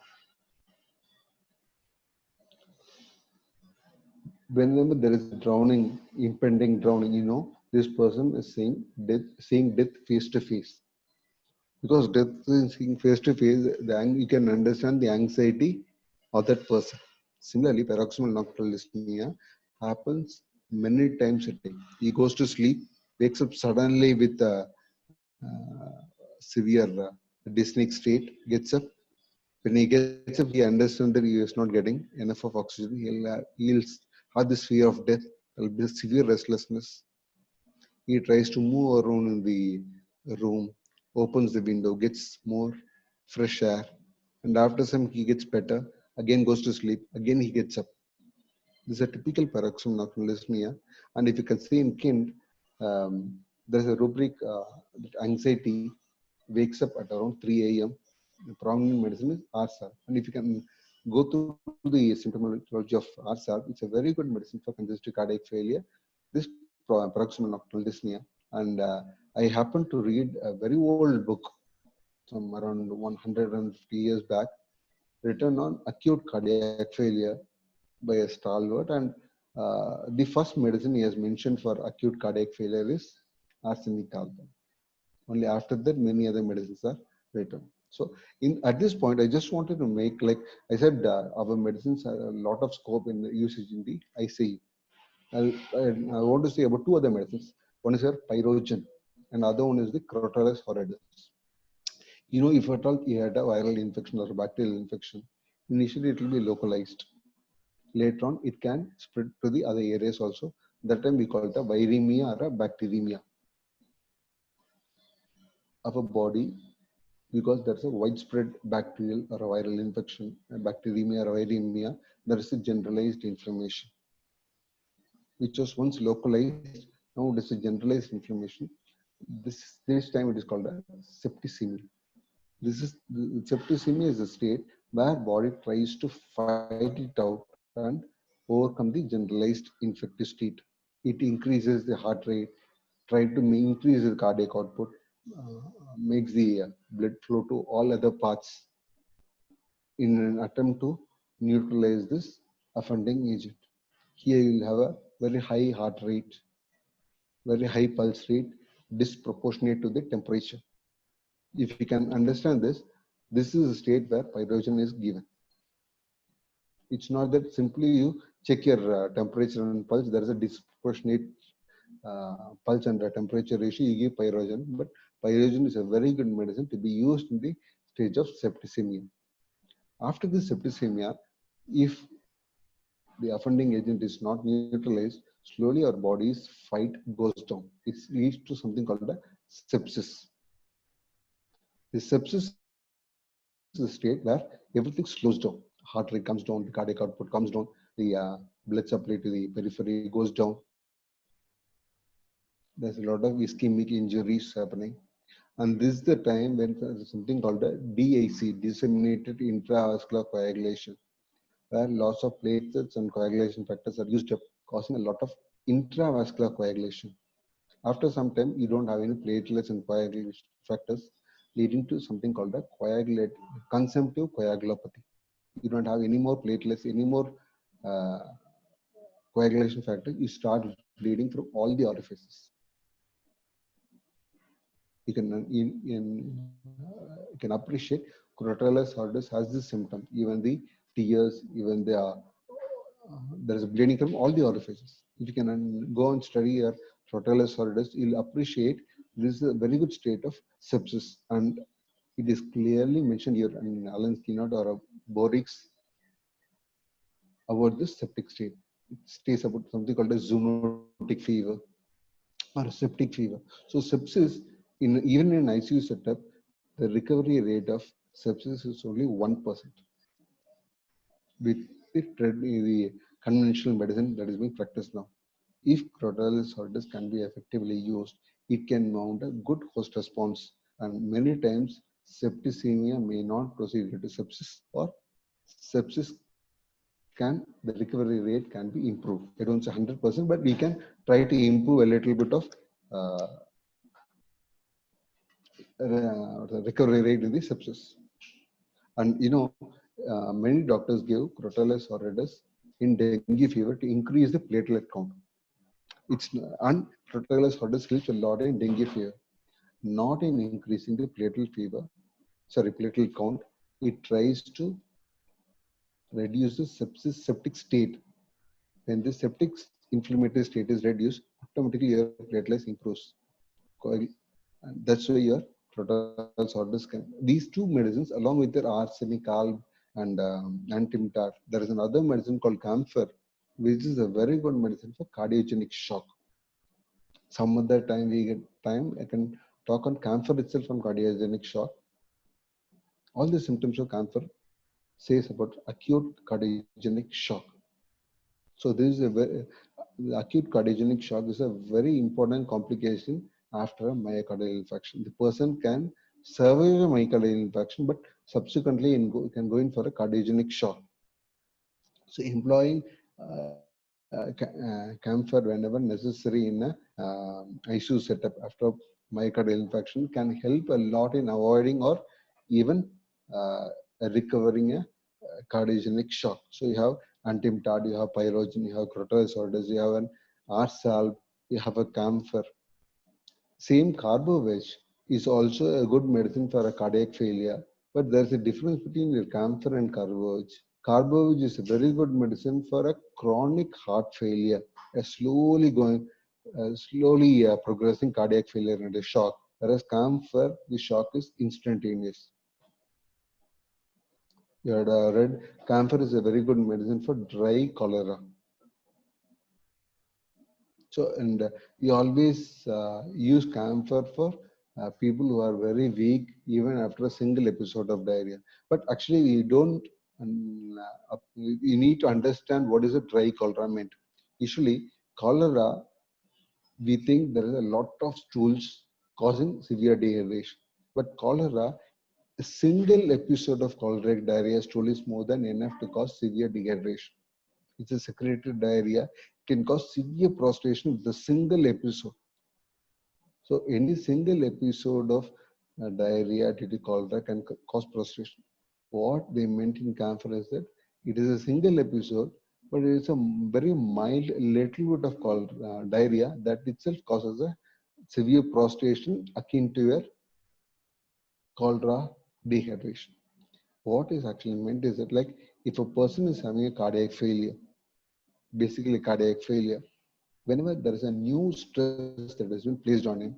Speaker 1: whenever there is drowning, impending drowning, this person is seeing death face to face. Because death is seeing face to face, you can understand the anxiety of that person. Similarly, paroxysmal nocturnal dyspnea happens many times a day. He goes to sleep, wakes up suddenly with a severe dyspneic state, gets up. When he gets up, he understands that he is not getting enough of oxygen. He'll have this fear of death. There'll be severe restlessness. He tries to move around in the room, opens the window, gets more fresh air, and after some he gets better. Again goes to sleep. Again he gets up. This is a typical paroxysmal nocturnal dyspnea, and if you can see in kind, there's a rubric that anxiety wakes up at around 3 a.m. The prominent medicine is RSAR. And if you can go through the symptomology of RSAR, it's a very good medicine for congestive cardiac failure, this paroxysmal nocturnal dyspnea. And I happened to read a very old book from around 150 years back, written on acute cardiac failure by a stalwart. And the first medicine he has mentioned for acute cardiac failure is arsenic album. Only after that, many other medicines are written. So, at this point, I just wanted to make, like I said, our medicines have a lot of scope in the usage in the ICU. I want to say about two other medicines. One is pyrogen, and other one is the Crotalus horridus. If at all you had a viral infection or a bacterial infection, initially it will be localized. Later on, it can spread to the other areas also. That time we call it a viremia or a bacteremia. of a body because there's a widespread bacterial or a viral infection, bacteremia or viremia. There is a generalized inflammation, which was once localized. Now it is a generalized inflammation. This time it is called a septicemia. Septicemia is a state where body tries to fight it out and overcome the generalized infective state. It increases the heart rate, try to increase the cardiac output, makes the blood flow to all other parts in an attempt to neutralize this offending agent. Here you will have a very high heart rate, very high pulse rate, disproportionate to the temperature. If you can understand this, this is a state where pyrogen is given. It's not that simply you check your temperature and pulse, there is a disproportionate pulse and temperature ratio, you give pyrogen, but pyrogen is a very good medicine to be used in the stage of septicemia. After the septicemia, if the offending agent is not neutralized, slowly our body's fight goes down. It leads to something called a sepsis. The sepsis is a state where everything slows down. Heart rate comes down, the cardiac output comes down, the blood supply to the periphery goes down. There's a lot of ischemic injuries happening. And this is the time when there's something called a DIC, disseminated intravascular coagulation, where loss of platelets and coagulation factors are used up, causing a lot of intravascular coagulation. After some time, you don't have any platelets and coagulation factors, leading to something called a consumptive coagulopathy. You don't have any more platelets, any more uh, coagulation factor. You start bleeding through all the orifices. You can appreciate Crotalus horridus has this symptom. Even the tears, even there is bleeding from all the orifices. If you can go and study your Crotalus horridus, you'll appreciate this is a very good state of sepsis, and it is clearly mentioned here in Allen's keynote or Borik's about this septic state. It states about something called a zoonotic fever or a septic fever. So sepsis, even in ICU setup, the recovery rate of sepsis is only 1%. With the conventional medicine that is being practiced now, if Crotalus horridus can be effectively used, it can mount a good host response, and many times septicemia may not proceed into sepsis, or sepsis the recovery rate can be improved. I don't say 100%, but we can try to improve a little bit of uh, the recovery rate in the sepsis. And many doctors give Crotalus horridus in dengue fever to increase the platelet count. And Crotalus horridus helps a lot in dengue fever, not in increasing the platelet count. It tries to reduce the septic state. When the septic inflammatory state is reduced, automatically your platelets improves. And that's why your Crotalus horridus can. These two medicines, along with their arsenic, alb, and antimatar, there is another medicine called camphor, which is a very good medicine for cardiogenic shock. Some other time we get time, I can talk on camphor itself on cardiogenic shock. All the symptoms of camphor says about acute cardiogenic shock. So this is acute cardiogenic shock is a very important complication after a myocardial infarction. The person can survive a myocardial infarction, but subsequently can go in for a cardiogenic shock. So employing camphor whenever necessary in a ICU setup after myocardial infarction can help a lot in avoiding or even recovering a cardiogenic shock. So you have antimatar, you have pyrogen, you have Crotalus horridus, you have an R-salb, you have a camphor. Same CarboVeg is also a good medicine for a cardiac failure, but there's a difference between the camphor and CarboVeg. CarboVeg is a very good medicine for a chronic heart failure, a slowly progressing cardiac failure and a shock. Whereas camphor, the shock is instantaneous. You had read camphor is a very good medicine for dry cholera. So, and we always use camphor for people who are very weak even after a single episode of diarrhea. But actually, you don't. You need to understand what is a dry cholera meant. Usually, cholera, we think there is a lot of stools causing severe dehydration. But cholera, a single episode of choleric diarrhea stool is more than enough to cause severe dehydration. It's a secretory diarrhea. It can cause severe prostration with a single episode. So any single episode of diarrhea due to cholera can cause prostration. What they meant in camphor is that it is a single episode, but it is a very mild little bit of diarrhea that itself causes a severe prostration akin to your cholera dehydration. What is actually meant is that, like, if a person is having a cardiac failure, basically cardiac failure, whenever there is a new stress that has been placed on him,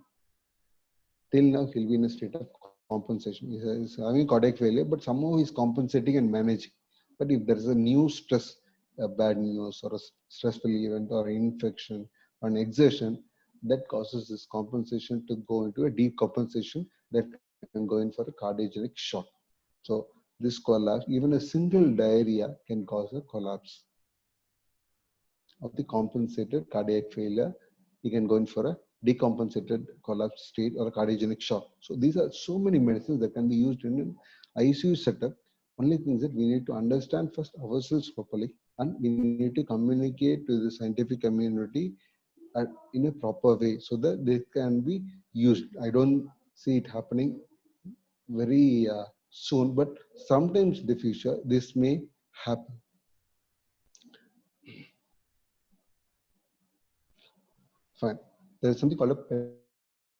Speaker 1: till now he'll be in a state of compensation. He's having cardiac failure, but somehow he's compensating and managing. But if there is a new stress, a bad news or a stressful event or infection or an exertion, that causes this compensation to go into a deep compensation that can go in for a cardiogenic shock. So this collapse, even a single diarrhea can cause a collapse of the compensated cardiac failure. You can go in for a decompensated collapse state or a cardiogenic shock. So these are so many medicines that can be used in an ICU setup. Only thing is that we need to understand first ourselves properly, and we need to communicate to the scientific community in a proper way so that they can be used. I don't see it happening very soon, but sometimes in the future this may happen. Fine. There is something called a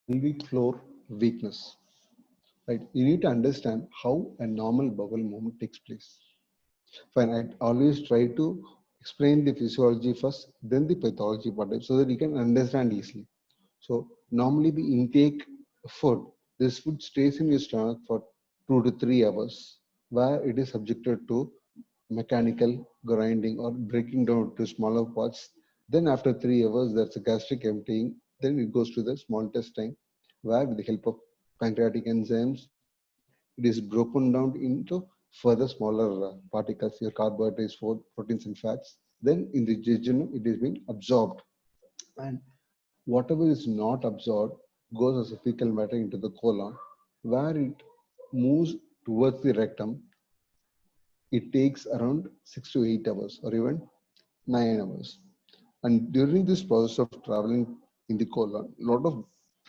Speaker 1: pelvic floor weakness. Right? You need to understand how a normal bowel movement takes place. Fine. I always try to explain the physiology first, then the pathology part, so that you can understand easily. So normally we intake food. This food stays in your stomach for 2 to 3 hours, where it is subjected to mechanical grinding or breaking down to smaller parts. Then after 3 hours, there's a gastric emptying. Then it goes to the small intestine, where with the help of pancreatic enzymes, it is broken down into further smaller particles, your carbohydrates, proteins, and fats. Then in the jejunum, it is being absorbed. And whatever is not absorbed goes as a fecal matter into the colon, where it moves towards the rectum. It takes around 6 to 8 hours or even 9 hours. And during this process of traveling in the colon, a lot of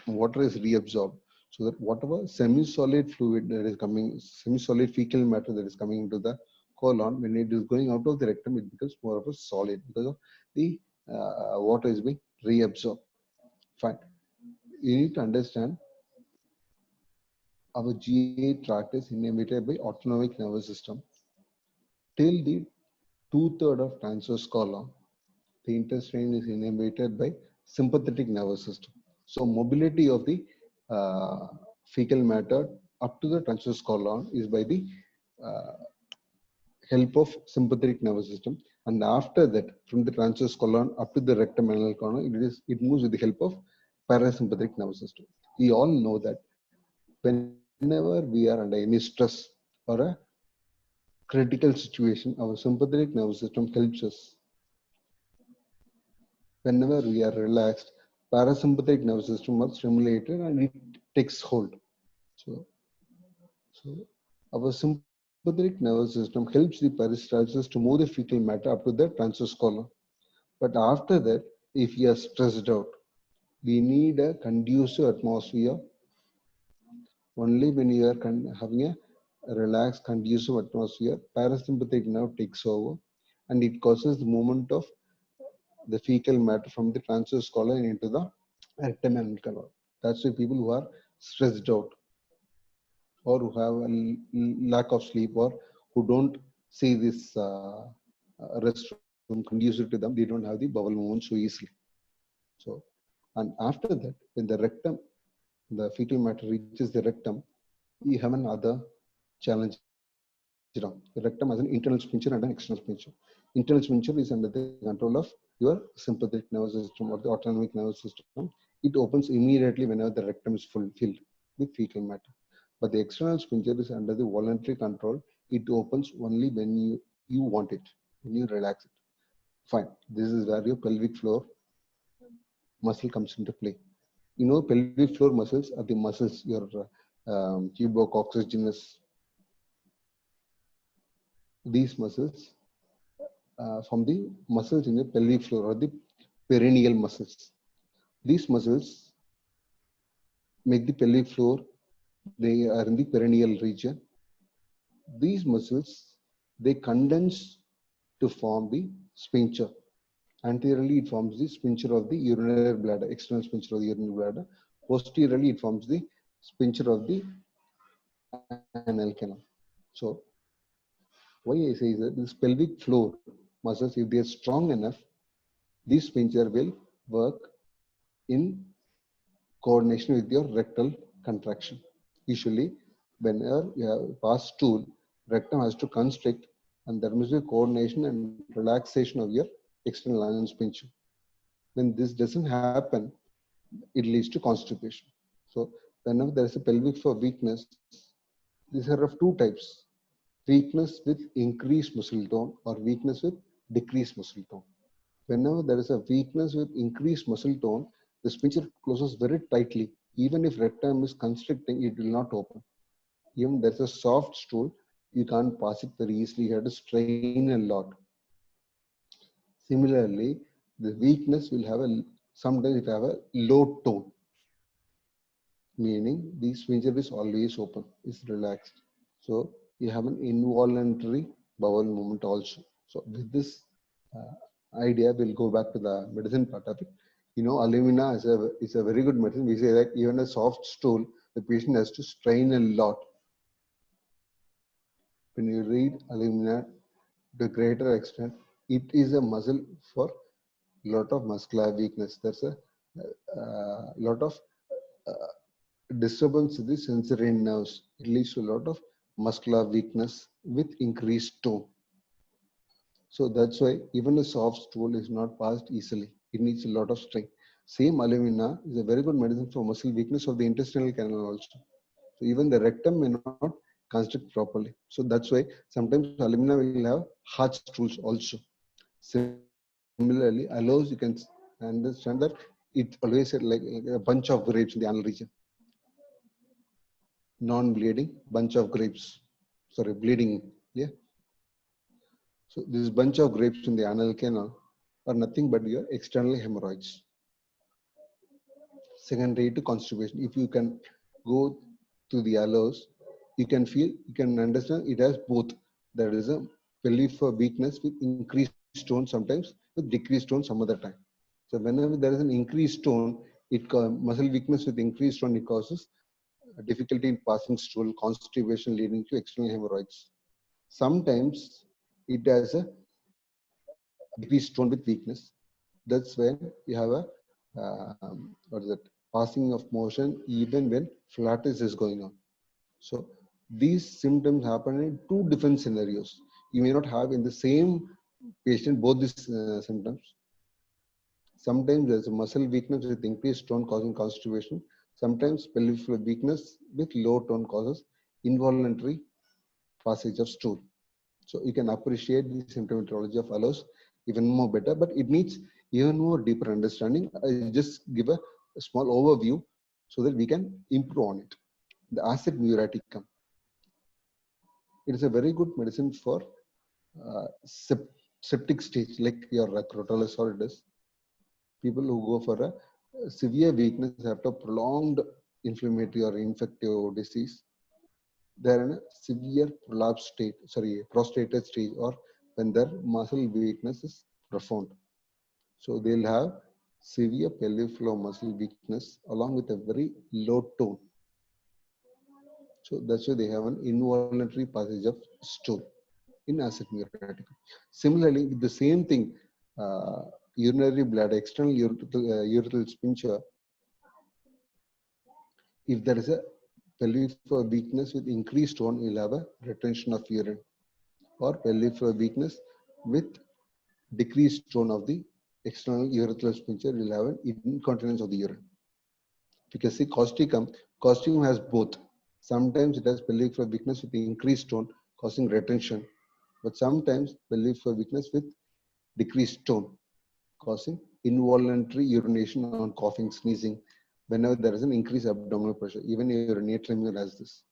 Speaker 1: water is reabsorbed, so that whatever semi-solid fluid that is coming, semi-solid fecal matter that is coming into the colon, when it is going out of the rectum, it becomes more of a solid because of the water is being reabsorbed. Fine. You need to understand our GI tract is innervated by autonomic nervous system. Till the two-thirds of transverse colon, the intestine is innervated by sympathetic nervous system. So mobility of the uh, fecal matter up to the transverse colon is by the uh, help of sympathetic nervous system, and after that, from the transverse colon up to the rectum anal colon, it moves with the help of parasympathetic nervous system. We all know that whenever we are under any stress or a critical situation, our sympathetic nervous system helps us. Whenever we are relaxed, parasympathetic nervous system is stimulated and it takes hold. So, so our sympathetic nervous system helps the peristalsis to move the fecal matter up to the transverse colon. But after that, if we are stressed out, we need a conducive atmosphere. Only when you are having a relaxed, conducive atmosphere, parasympathetic nerve takes over and it causes the movement of the fecal matter from the transverse colon into the rectum and colon. That's why people who are stressed out or who have a lack of sleep or who don't see this restroom conducive to them, they don't have the bowel movement so easily. So, and after that, when the rectum, the fecal matter reaches the rectum, you have another challenge now. The rectum has an internal sphincter and an external sphincter. Internal sphincter is under the control of your sympathetic nervous system or the autonomic nervous system. It opens immediately whenever the rectum is filled. with fecal matter. But the external sphincter is under the voluntary control. It opens only when you want it, when you relax it. Fine. This is where your pelvic floor muscle comes into play. You know, pelvic floor muscles are the muscles, your tuberococcygenes. These muscles from the muscles in the pelvic floor or the perineal muscles. These muscles make the pelvic floor. They are in the perineal region. These muscles, they condense to form the sphincter. Anteriorly, it forms the sphincter of the urinary bladder, external sphincter of the urinary bladder. Posteriorly, it forms the sphincter of the anal canal. So, why I say is that this pelvic floor muscles, if they are strong enough, this sphincter will work in coordination with your rectal contraction. Usually, whenever you have pass stool, rectum has to constrict, and there must be coordination and relaxation of your external anal sphincter. When this doesn't happen, it leads to constipation. So, whenever there is a pelvic floor weakness, these are of two types: weakness with increased muscle tone or weakness with decreased muscle tone. Whenever there is a weakness with increased muscle tone, the sphincter closes very tightly. Even if rectum is constricting, it will not open. Even there's a soft stool, you can't pass it very easily. You have to strain a lot. Similarly, the weakness will have sometimes it have a low tone, meaning the sphincter is always open, is relaxed. So you have an involuntary bowel movement also. So with this idea, we'll go back to the medicine part of it. You know, alumina is a very good medicine. We say that even a soft stool, the patient has to strain a lot. When you read alumina to a greater extent, it is a muscle for lot of muscular weakness. There's a lot of disturbance in the sensory nerves. It leads to a lot of muscular weakness with increased tone. So that's why even a soft stool is not passed easily. It needs a lot of strength. Same alumina is a very good medicine for muscle weakness of the intestinal canal also. So even the rectum may not constrict properly. So that's why sometimes alumina will have hard stools also. Similarly, aloes, you can understand that it always like a bunch of grapes in the anal region. Non-bleeding bunch of grapes. Sorry, bleeding. Yeah. So this bunch of grapes in the anal canal are nothing but your external hemorrhoids. Secondary to constipation. If you can go to the aloes, you can feel, you can understand it has both. There is a pelvic for weakness with increased tone sometimes, with decreased tone some other time. So whenever there is an increased tone, muscle weakness with increased tone, it causes difficulty in passing stool, constipation leading to external hemorrhoids. Sometimes it has a decreased tone with weakness. That's when you have a what is it? Passing of motion even when flatus is going on. So these symptoms happen in two different scenarios. You may not have in the same patient both these symptoms. Sometimes there's a muscle weakness with increased tone causing constipation. Sometimes pelvic floor weakness with low tone causes involuntary passage of stool. So you can appreciate the symptomatology of aloes even more better, but it needs even more deeper understanding. I just give a small overview so that we can improve on it. The acid muriaticum. It is a very good medicine for septic stage, like your crotalus solitis. People who go for a severe weakness after prolonged inflammatory or infective disease, they're in a severe prolapse state, sorry, prostrated stage, or when their muscle weakness is profound. So they'll have severe pelvic floor muscle weakness along with a very low tone. So that's why they have an involuntary passage of stool in acid muriaticum. Similarly, with the same thing, urinary bladder, external urethral sphincter, if there is a pelvic floor weakness with increased tone, you'll have a retention of urine, or pelvic floor weakness with decreased tone of the external urethral sphincter, you'll have an incontinence of the urine. You can see causticum. Causticum has both. Sometimes it has pelvic floor weakness with increased tone, causing retention. But sometimes pelvic floor weakness with decreased tone, causing involuntary urination on coughing, sneezing, whenever there is an increased abdominal pressure. Even your natriuretic has this.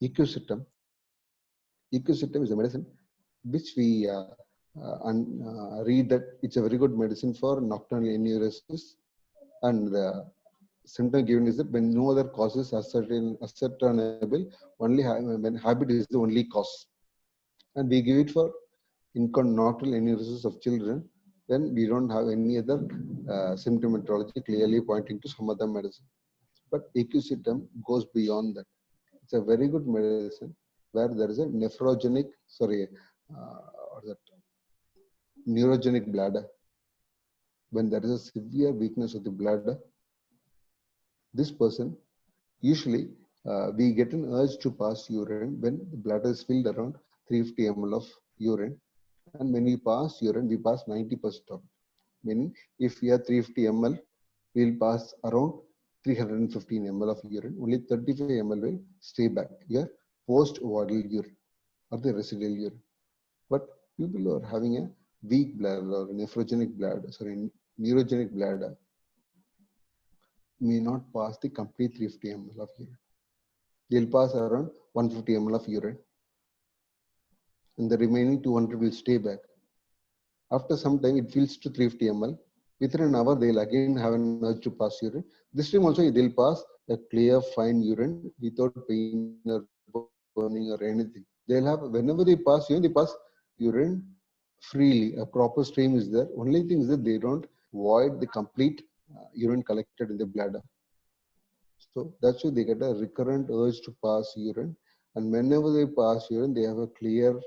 Speaker 1: Equisetum. Equisetum is a medicine which we read that it's a very good medicine for nocturnal enuresis, and the symptom given is that when no other causes ascertainable, only when habit is the only cause, and we give it for nocturnal enuresis of children when we don't have any other symptomatology clearly pointing to some other medicine. But equisetum goes beyond that. It's a very good medicine where there is a or that neurogenic bladder. When there is a severe weakness of the bladder, this person usually we get an urge to pass urine when the bladder is filled around 350 ml of urine, and when we pass urine, we pass 90% of it. Meaning, if we have 350 ml, we'll pass around 315 ml of urine. Only 35 ml will stay back here, post-vodal urine or the residual urine. But people who are having a weak bladder or nephrogenic bladder, neurogenic bladder, may not pass the complete 350 ml of urine. They'll pass around 150 ml of urine, and the remaining 200 will stay back. After some time, it fills to 350 ml. Within an hour, they'll again have an urge to pass urine. This time also, they'll pass a clear, fine urine without pain or burning or anything. They'll have, whenever they pass urine freely. A proper stream is there. Only thing is that they don't void the complete urine collected in the bladder. So that's why they get a recurrent urge to pass urine. And whenever they pass urine, they have a clear,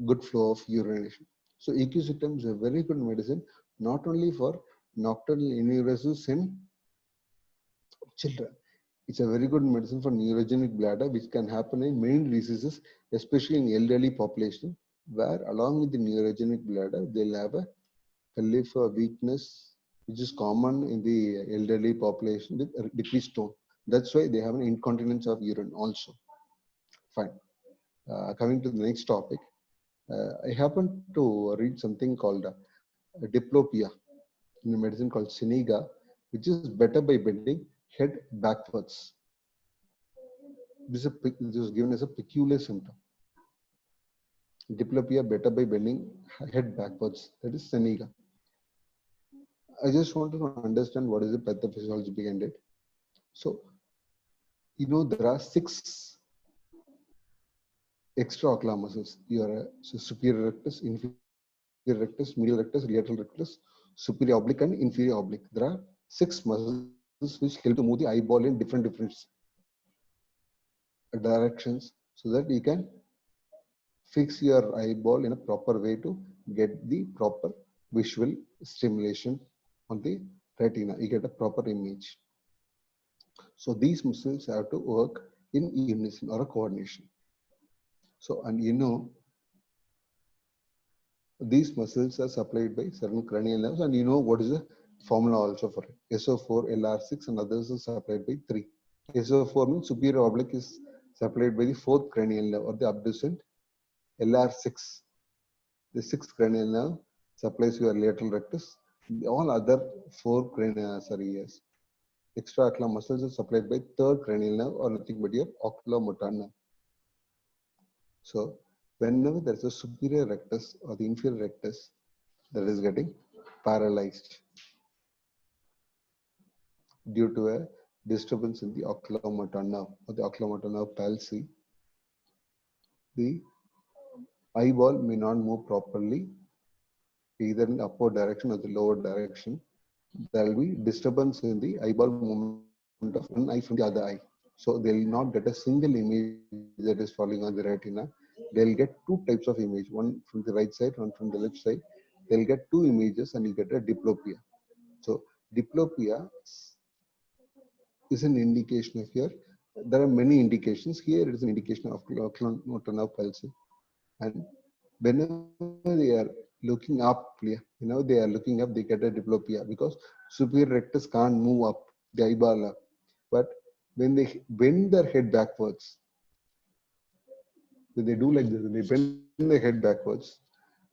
Speaker 1: good flow of urination. So equisetum is a very good medicine, not only for nocturnal enuresis in children. It's a very good medicine for neurogenic bladder, which can happen in many diseases, especially in elderly population, where along with the neurogenic bladder, they'll have a pelvic floor weakness, which is common in the elderly population with decreased tone. That's why they have an incontinence of urine also. Fine. Coming to the next topic, I happened to read something called diplopia in a medicine called Senega, which is better by bending head backwards. This was given as a peculiar symptom. Diplopia better by bending head backwards. That is Senega. I just wanted to understand what is the pathophysiology behind it. So, there are 6 extraocular muscles. Superior rectus, inferior rectus, medial rectus, lateral rectus, superior oblique, and inferior oblique. There are 6 muscles which help to move the eyeball in different directions, so that you can fix your eyeball in a proper way to get the proper visual stimulation on the retina. You get a proper image. So these muscles have to work in unison or a coordination. So, and these muscles are supplied by certain cranial nerves, and what is the formula also for it. SO4, LR6, and others are supplied by 3. SO4 means superior oblique is supplied by the 4th cranial nerve or the abducent. LR6, the 6th cranial nerve, supplies your lateral rectus. All other 4 extraocular muscles are supplied by 3rd cranial nerve or nothing but your oculomotor nerve. So whenever there is a superior rectus or the inferior rectus that is getting paralyzed due to a disturbance in the oculomotor nerve or the oculomotor nerve palsy, the eyeball may not move properly either in the upward direction or the lower direction. There will be disturbance in the eyeball movement of one eye from the other eye. So they will not get a single image that is falling on the retina. They'll get 2 types of image, one from the right side, one from the left side. They'll get 2 images and you get a diplopia. So diplopia is an indication of there are many indications. Here it is an indication of oculomotor nerve palsy. And whenever they are looking up. They are looking up, they get a diplopia because superior rectus can't move up the eyeball up. But when they bend their head backwards, when they do like this, when they bend their head backwards,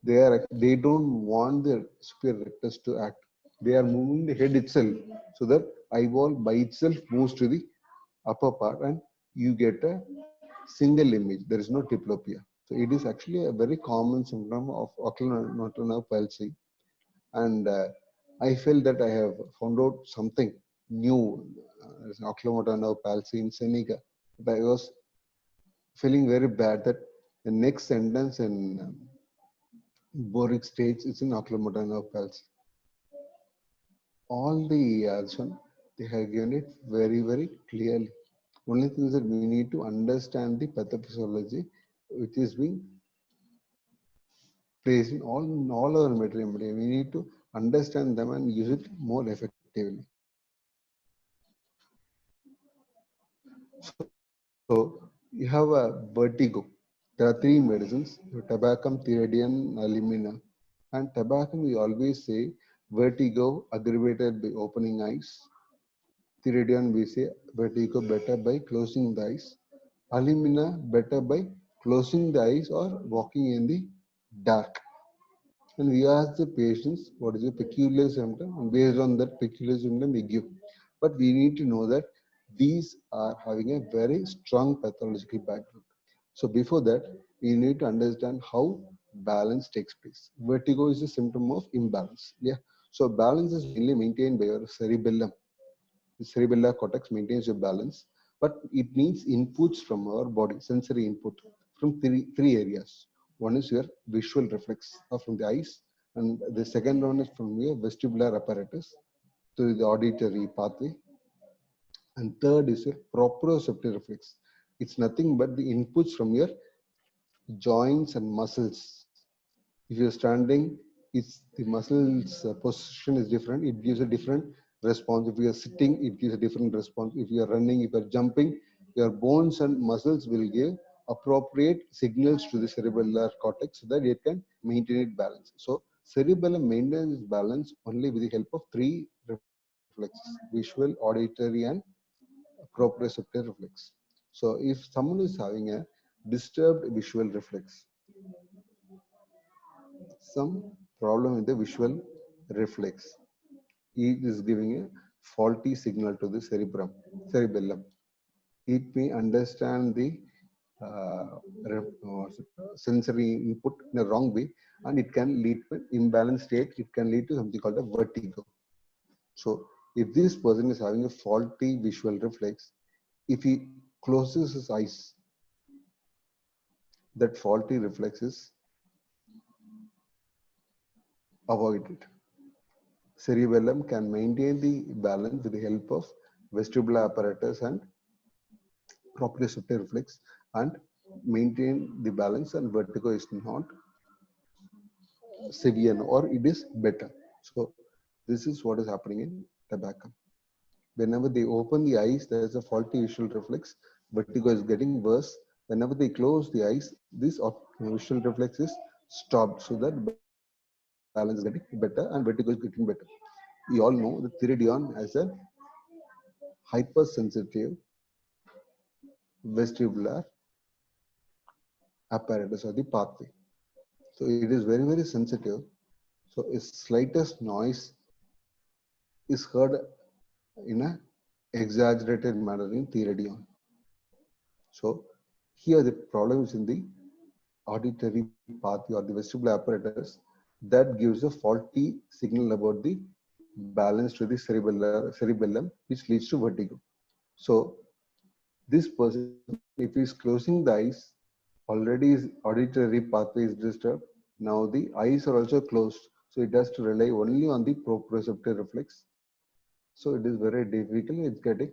Speaker 1: they don't want their superior rectus to act. They are moving the head itself so that eyeball by itself moves to the upper part and you get a single image. There is no diplopia. So it is actually a very common symptom of oculomotor nerve palsy. And I felt that I have found out something new as oculomotor nerve palsy in Seneca. But I was feeling very bad that the next sentence in Boric states is in oculomotor nerve palsy. All the they have given it very, very clearly. Only thing is that we need to understand the pathophysiology which is being placed in all our material. We need to understand them and use it more effectively. So you have a vertigo. There are three medicines: tabacum, theridion, alumina. And tabacum, we always say vertigo aggravated by opening eyes. Theridion, we say vertigo better by closing the eyes. Alumina, better by closing the eyes or walking in the dark. And we ask the patients what is a peculiar symptom, and based on that peculiar symptom, we give. But we need to know that these are having a very strong pathological background. So before that, we need to understand how balance takes place. Vertigo is a symptom of imbalance. Yeah. So balance is mainly maintained by your cerebellum. The cerebellar cortex maintains your balance, but it needs inputs from our body, sensory input from three areas. One is your visual reflex from the eyes, and the second one is from your vestibular apparatus to the auditory pathway, and third is your proprioceptive reflex. It's nothing but the inputs from your joints and muscles. If you're standing, it's the muscles position is different. It gives a different response. If you are sitting, it gives a different response. If you are running, if you are jumping, your bones and muscles will give appropriate signals to the cerebellar cortex so that it can maintain its balance. So cerebellum maintains balance only with the help of three reflexes: visual, auditory, and proprioceptive reflex. So if someone is having a disturbed visual reflex, some problem with the visual reflex, it is giving a faulty signal to the cerebellum. It may understand the sensory input in a wrong way, and it can lead to imbalanced state. It can lead to something called a vertigo. So if this person is having a faulty visual reflex, if he closes his eyes, that faulty reflex is avoided. Cerebellum can maintain the balance with the help of vestibular apparatus and proprioceptive reflex and maintain the balance, and vertigo is not severe or it is better. So this is what is happening in tobacco. Whenever they open the eyes, there is a faulty visual reflex. Vertigo is getting worse. Whenever they close the eyes, this visual reflex is stopped so that balance is getting better and vertigo is getting better. We all know the theridion as a hypersensitive vestibular apparatus or the pathway. So it is very, very sensitive. So its slightest noise is heard in a exaggerated manner in theridion. So here the problem is in the auditory pathway or the vestibular apparatus that gives a faulty signal about the balance to the cerebellum, which leads to vertigo. So this person, if he is closing the eyes, already his auditory pathway is disturbed. Now the eyes are also closed. So it has to rely only on the proprioceptive reflex. So it is very difficult. It's getting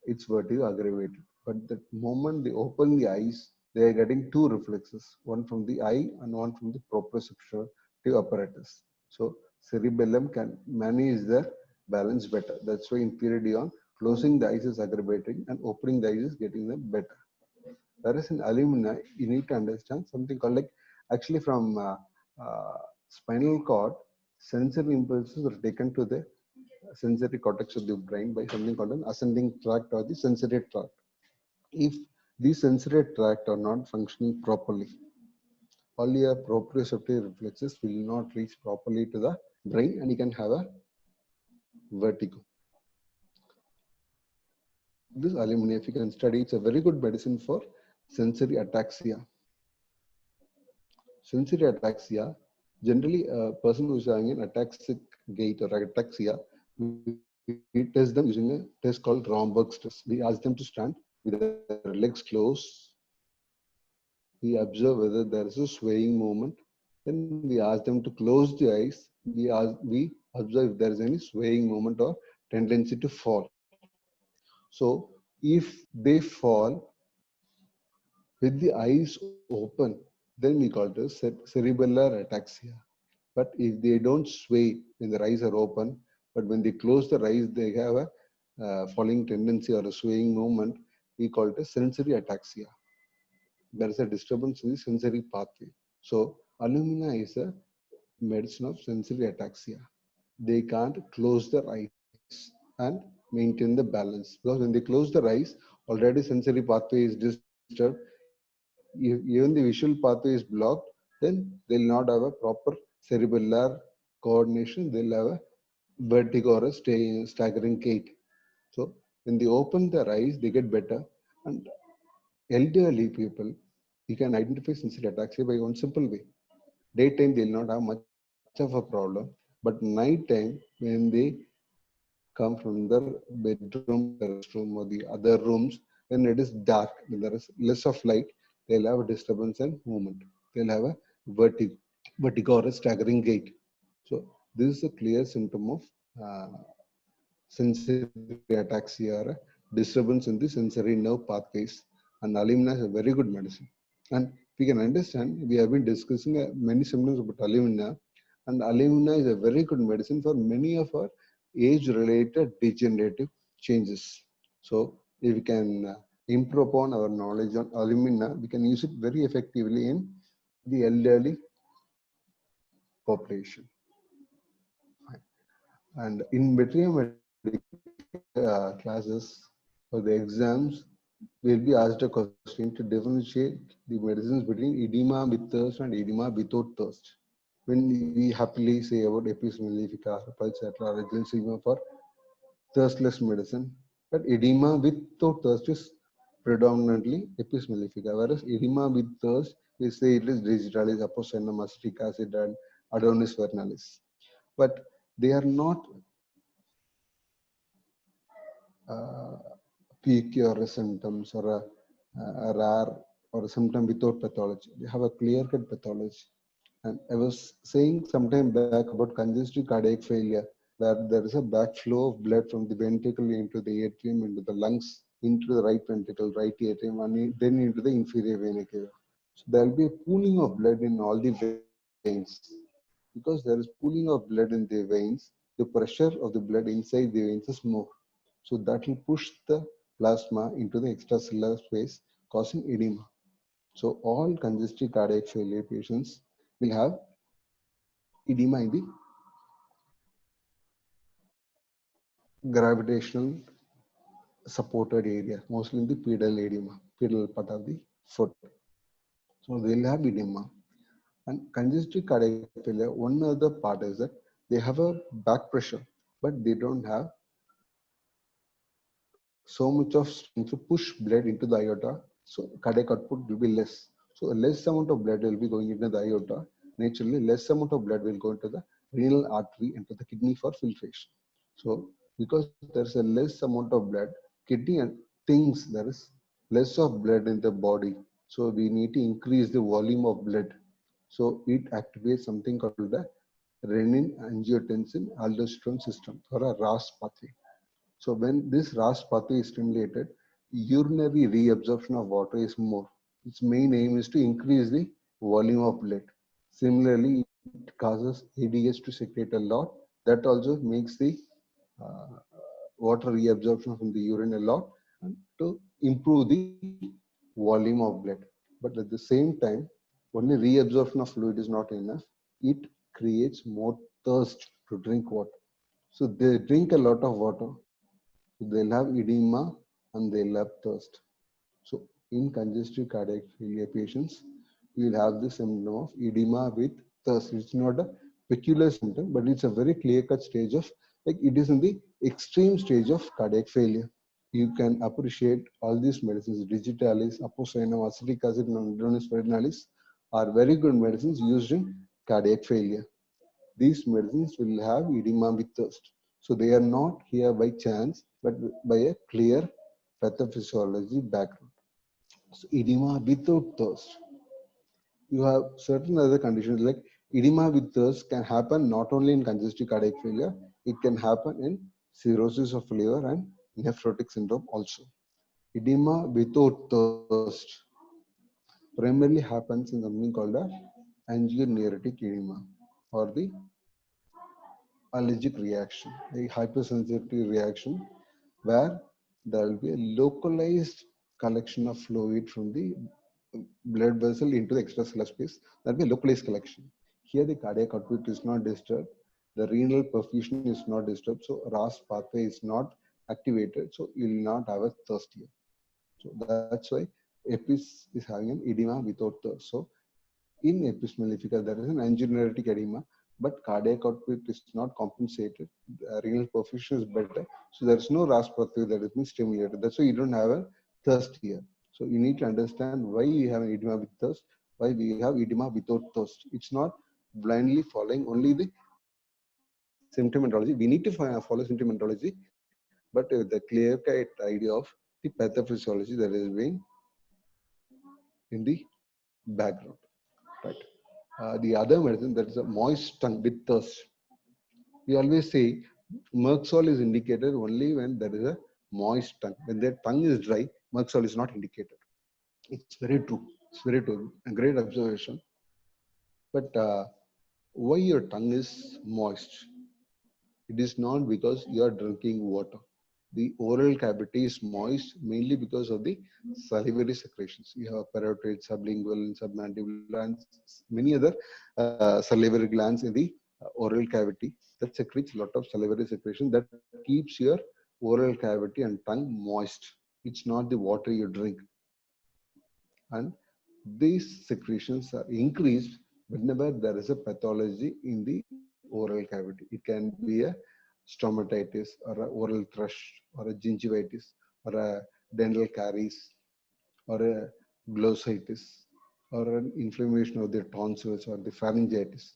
Speaker 1: its vertigo aggravated. But the moment they open the eyes, they are getting two reflexes, one from the eye and one from the proprioceptive apparatus. So cerebellum can manage their balance better. That's why in theridion, closing the eyes is aggravating and opening the eyes is getting them better. Whereas in alumina, you need to understand something called like actually from spinal cord, sensory impulses are taken to the sensory cortex of the brain by something called an ascending tract or the sensory tract. If these sensory tract are not functioning properly, all your proprioceptive reflexes will not reach properly to the brain and you can have a vertigo. This aluminum, if you can study, it's a very good medicine for sensory ataxia. Sensory ataxia, generally a person who is having an ataxic gait or ataxia, we test them using a test called Romberg's test. We ask them to stand with their legs closed. We observe whether there is a swaying movement. Then we ask them to close the eyes. We observe if there is any swaying movement or tendency to fall. So if they fall with the eyes open, then we call it as cerebellar ataxia. But if they don't sway when their eyes are open, but when they close their eyes, they have a falling tendency or a swaying movement, we call it a sensory ataxia. There is a disturbance in the sensory pathway. So alumina is a medicine of sensory ataxia. They can't close their eyes and maintain the balance, because when they close their eyes, already sensory pathway is disturbed. If even the visual pathway is blocked, then they'll not have a proper cerebellar coordination. They'll have a vertigo or a staggering gait. So when they open their eyes, they get better. And elderly people, you can identify sensory ataxia by one simple way. Daytime, they'll not have much of a problem, but nighttime, when they come from their bedroom, the restroom, or the other rooms, when it is dark, when there is less of light, they'll have a disturbance and movement. They'll have a vertigo or a staggering gait. So this is a clear symptom of sensory ataxia or a disturbance in the sensory nerve pathways. And alumina is a very good medicine. And we can understand, we have been discussing many symptoms about alumina, and alumina is a very good medicine for many of our age-related degenerative changes. So if we can improve upon our knowledge on alumina, we can use it very effectively in the elderly population. And in veterinary classes for the exams, we'll be asked a question to differentiate the medicines between edema with thirst and edema without thirst. When we happily say about Apis mellifica, pulsatilla, regencema for thirstless medicine, but edema without thirst is predominantly Apis mellifica, whereas edema with thirst, we say it is digitalis, apocynon, acetic acid, and Adonis vernalis. But they are not peculiar symptoms or a rare or a symptom without pathology. They have a clear-cut pathology. And I was saying sometime back about congestive cardiac failure, where there is a backflow of blood from the ventricle into the atrium, into the lungs, into the right ventricle, right atrium, and then into the inferior vena cava. So there will be a pooling of blood in all the veins. Because there is pooling of blood in the veins, the pressure of the blood inside the veins is more. So that will push the plasma into the extracellular space, causing edema. So all congestive cardiac failure patients will have edema in the gravitational supported area, mostly in the pedal edema, pedal part of the foot. So they'll have edema. And congestive cardiac failure, one other part is that they have a back pressure, but they don't have so much of strength to push blood into the aorta, so cardiac output will be less. So a less amount of blood will be going into the aorta. Naturally, less amount of blood will go into the renal artery, into the kidney for filtration. So because there's a less amount of blood, kidney thinks there is less of blood in the body. So we need to increase the volume of blood. So it activates something called the renin angiotensin aldosterone system, or a RAS pathway. So when this RAS pathway is stimulated, urinary reabsorption of water is more. Its main aim is to increase the volume of blood. Similarly, it causes ADH to secrete a lot. That also makes the uh, water reabsorption from the urine a lot, and to improve the volume of blood. But at the same time, only reabsorption of fluid is not enough. It creates more thirst to drink water. So they drink a lot of water. They'll have edema and they'll have thirst. So in congestive cardiac failure patients, you will have the symptom of edema with thirst. It's not a peculiar symptom, but it's a very clear-cut stage of, like it is in the extreme stage of cardiac failure. You can appreciate all these medicines, digitalis, apocyinum, acetic acid, and spiritualis are very good medicines used in cardiac failure. These medicines will have edema with thirst. So they are not here by chance, but by a clear pathophysiology background. So edema without thirst. You have certain other conditions like edema with thirst can happen not only in congestive cardiac failure, it can happen in cirrhosis of liver and nephrotic syndrome also. Edema without thirst primarily happens in something called a angioneuritic edema or the allergic reaction, a hypersensitivity reaction where there will be a localized collection of fluid from the blood vessel into the extracellular space. That will be a localized collection. Here the cardiac output is not disturbed, the renal perfusion is not disturbed, so RAS pathway is not activated, so you will not have a thirst here. So that's why EPIS is having an edema without thirst. So in EPIS mellifica, there is an angioneuritic edema, but cardiac output is not compensated. The renal perfusion is better, so there is no RAS pathway that is being stimulated. That's why you don't have a thirst here. So you need to understand why we have an edema with thirst, why we have edema without thirst. It's not blindly following only the symptomatology. We need to follow symptomatology, but the clear-cut idea of the pathophysiology that is being in the background, right? The other medicine, that is a moist tongue with thirst. We always say Merxol is indicated only when there is a moist tongue. When their tongue is dry, Merxol is not indicated. It's very true. It's very true. A great observation. But why your tongue is moist? It is not because you are drinking water. The oral cavity is moist mainly because of the salivary secretions. You have parotid, sublingual, and submandibular, and many other salivary glands in the oral cavity that secretes a lot of salivary secretion that keeps your oral cavity and tongue moist. It's not the water you drink. And these secretions are increased whenever there is a pathology in the oral cavity. It can be a stomatitis or a oral thrush or a gingivitis or a dental caries or a glossitis or an inflammation of the tonsils or the pharyngitis.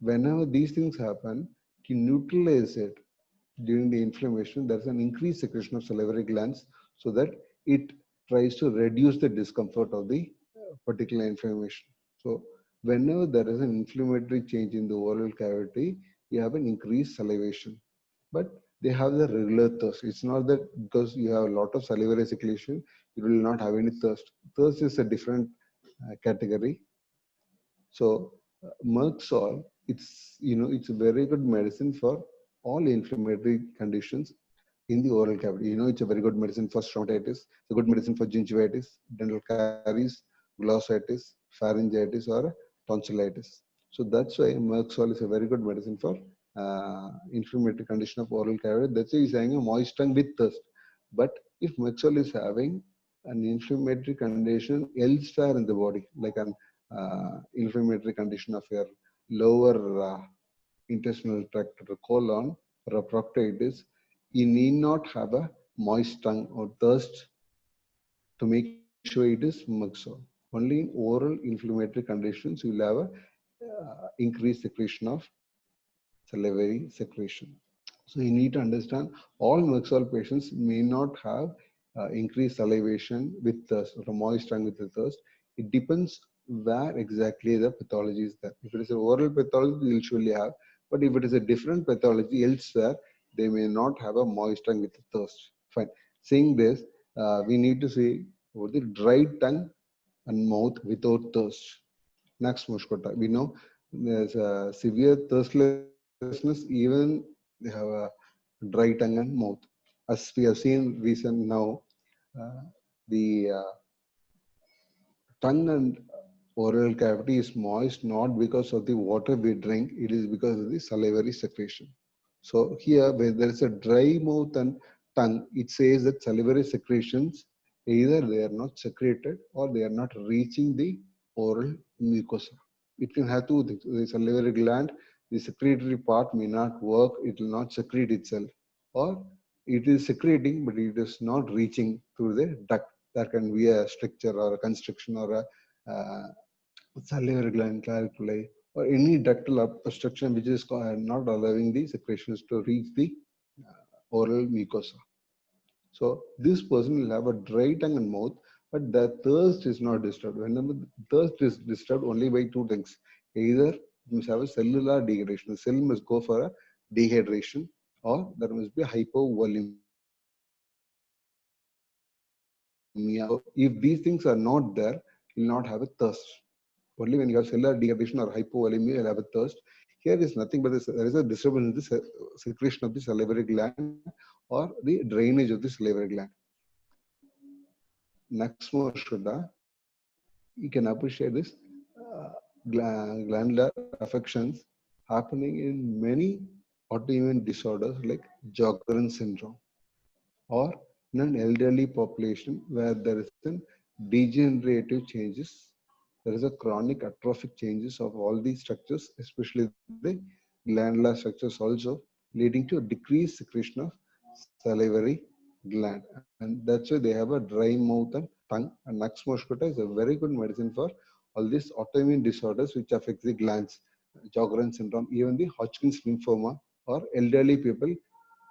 Speaker 1: Whenever these things happen, to neutralize it during the inflammation, there's an increased secretion of salivary glands so that it tries to reduce the discomfort of the particular inflammation. So whenever there is an inflammatory change in the oral cavity, you have an increased salivation. But they have the regular thirst. It's not that because you have a lot of salivary secretion, you will not have any thirst. Thirst is a different category. So Merxol, it's a very good medicine for all inflammatory conditions in the oral cavity. It's a very good medicine for stomatitis. It's a good medicine for gingivitis, dental caries, glossitis, pharyngitis, or tonsillitis. So that's why Merxol is a very good medicine for inflammatory condition of oral cavity. That's why he's having a moist tongue with thirst. But if Merxol is having an inflammatory condition elsewhere in the body, like an inflammatory condition of your lower intestinal tract or colon or a proctitis, you need not have a moist tongue or thirst to make sure it is Merxol. Only in oral inflammatory conditions you will have a increased secretion of salivary secretion. So you need to understand all Merxol patients may not have increased salivation with thirst or a moist tongue with the thirst. It depends where exactly the pathology is there. If it is an oral pathology, they will surely have. But if it is a different pathology elsewhere, they may not have a moist tongue with the thirst. Fine. Saying this, we need to see about the dry tongue and mouth without thirst. Next, Mushkota. We know there's a severe thirstlessness, even they have a dry tongue and mouth. As we have seen recent now, the tongue and oral cavity is moist not because of the water we drink, it is because of the salivary secretion. So here, where there is a dry mouth and tongue, it says that salivary secretions either they are not secreted or they are not reaching the oral mucosa. It can have two things. The salivary gland, the secretory part may not work, it will not secrete itself, or it is secreting but it is not reaching through the duct. There can be a stricture or a constriction or a salivary gland calculi or any ductal obstruction which is not allowing the secretions to reach the oral mucosa. So this person will have a dry tongue and mouth, but the thirst is not disturbed. Whenever the thirst is disturbed only by two things. Either you must have a cellular degradation. The cell must go for a dehydration, or there must be hypovolemia. So if these things are not there, you will not have a thirst. Only when you have cellular dehydration or hypovolemia, you'll have a thirst. Here is nothing but there is a disturbance in the secretion of the salivary gland or the drainage of the salivary gland. Nextmoshuda, you can appreciate this glandular affections happening in many autoimmune disorders like Sjogren's syndrome, or in an elderly population where there is an degenerative changes, there is a chronic atrophic changes of all these structures, especially the glandular structures also, leading to a decreased secretion of salivary gland. And that's why they have a dry mouth and tongue. And Nux mosquito is a very good medicine for all these autoimmune disorders which affects the glands, Sjogren's syndrome, even the Hodgkin's lymphoma, or elderly people,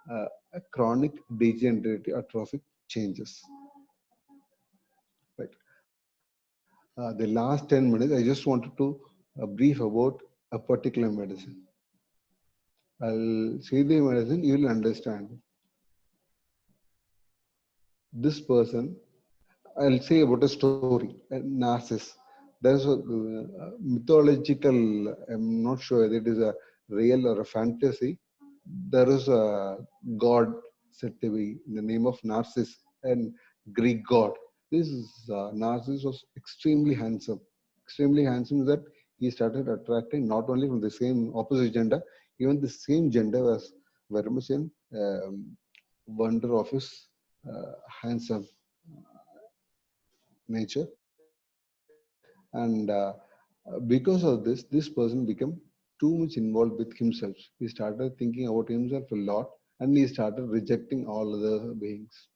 Speaker 1: a chronic degenerative atrophic changes. Right. The last 10 minutes, I just wanted to brief about a particular medicine. I'll say the medicine, you will understand. This person, I'll say about a story, Narcissus. There's a mythological, I'm not sure whether it is a real or a fantasy. There is a god said to be in the name of Narcissus, and Greek god. This Narcissus was extremely handsome that he started attracting not only from the same opposite gender, even the same gender was very much in wonder of his handsome nature. And because of this person became too much involved with himself. He started thinking about himself a lot, and he started rejecting all other beings.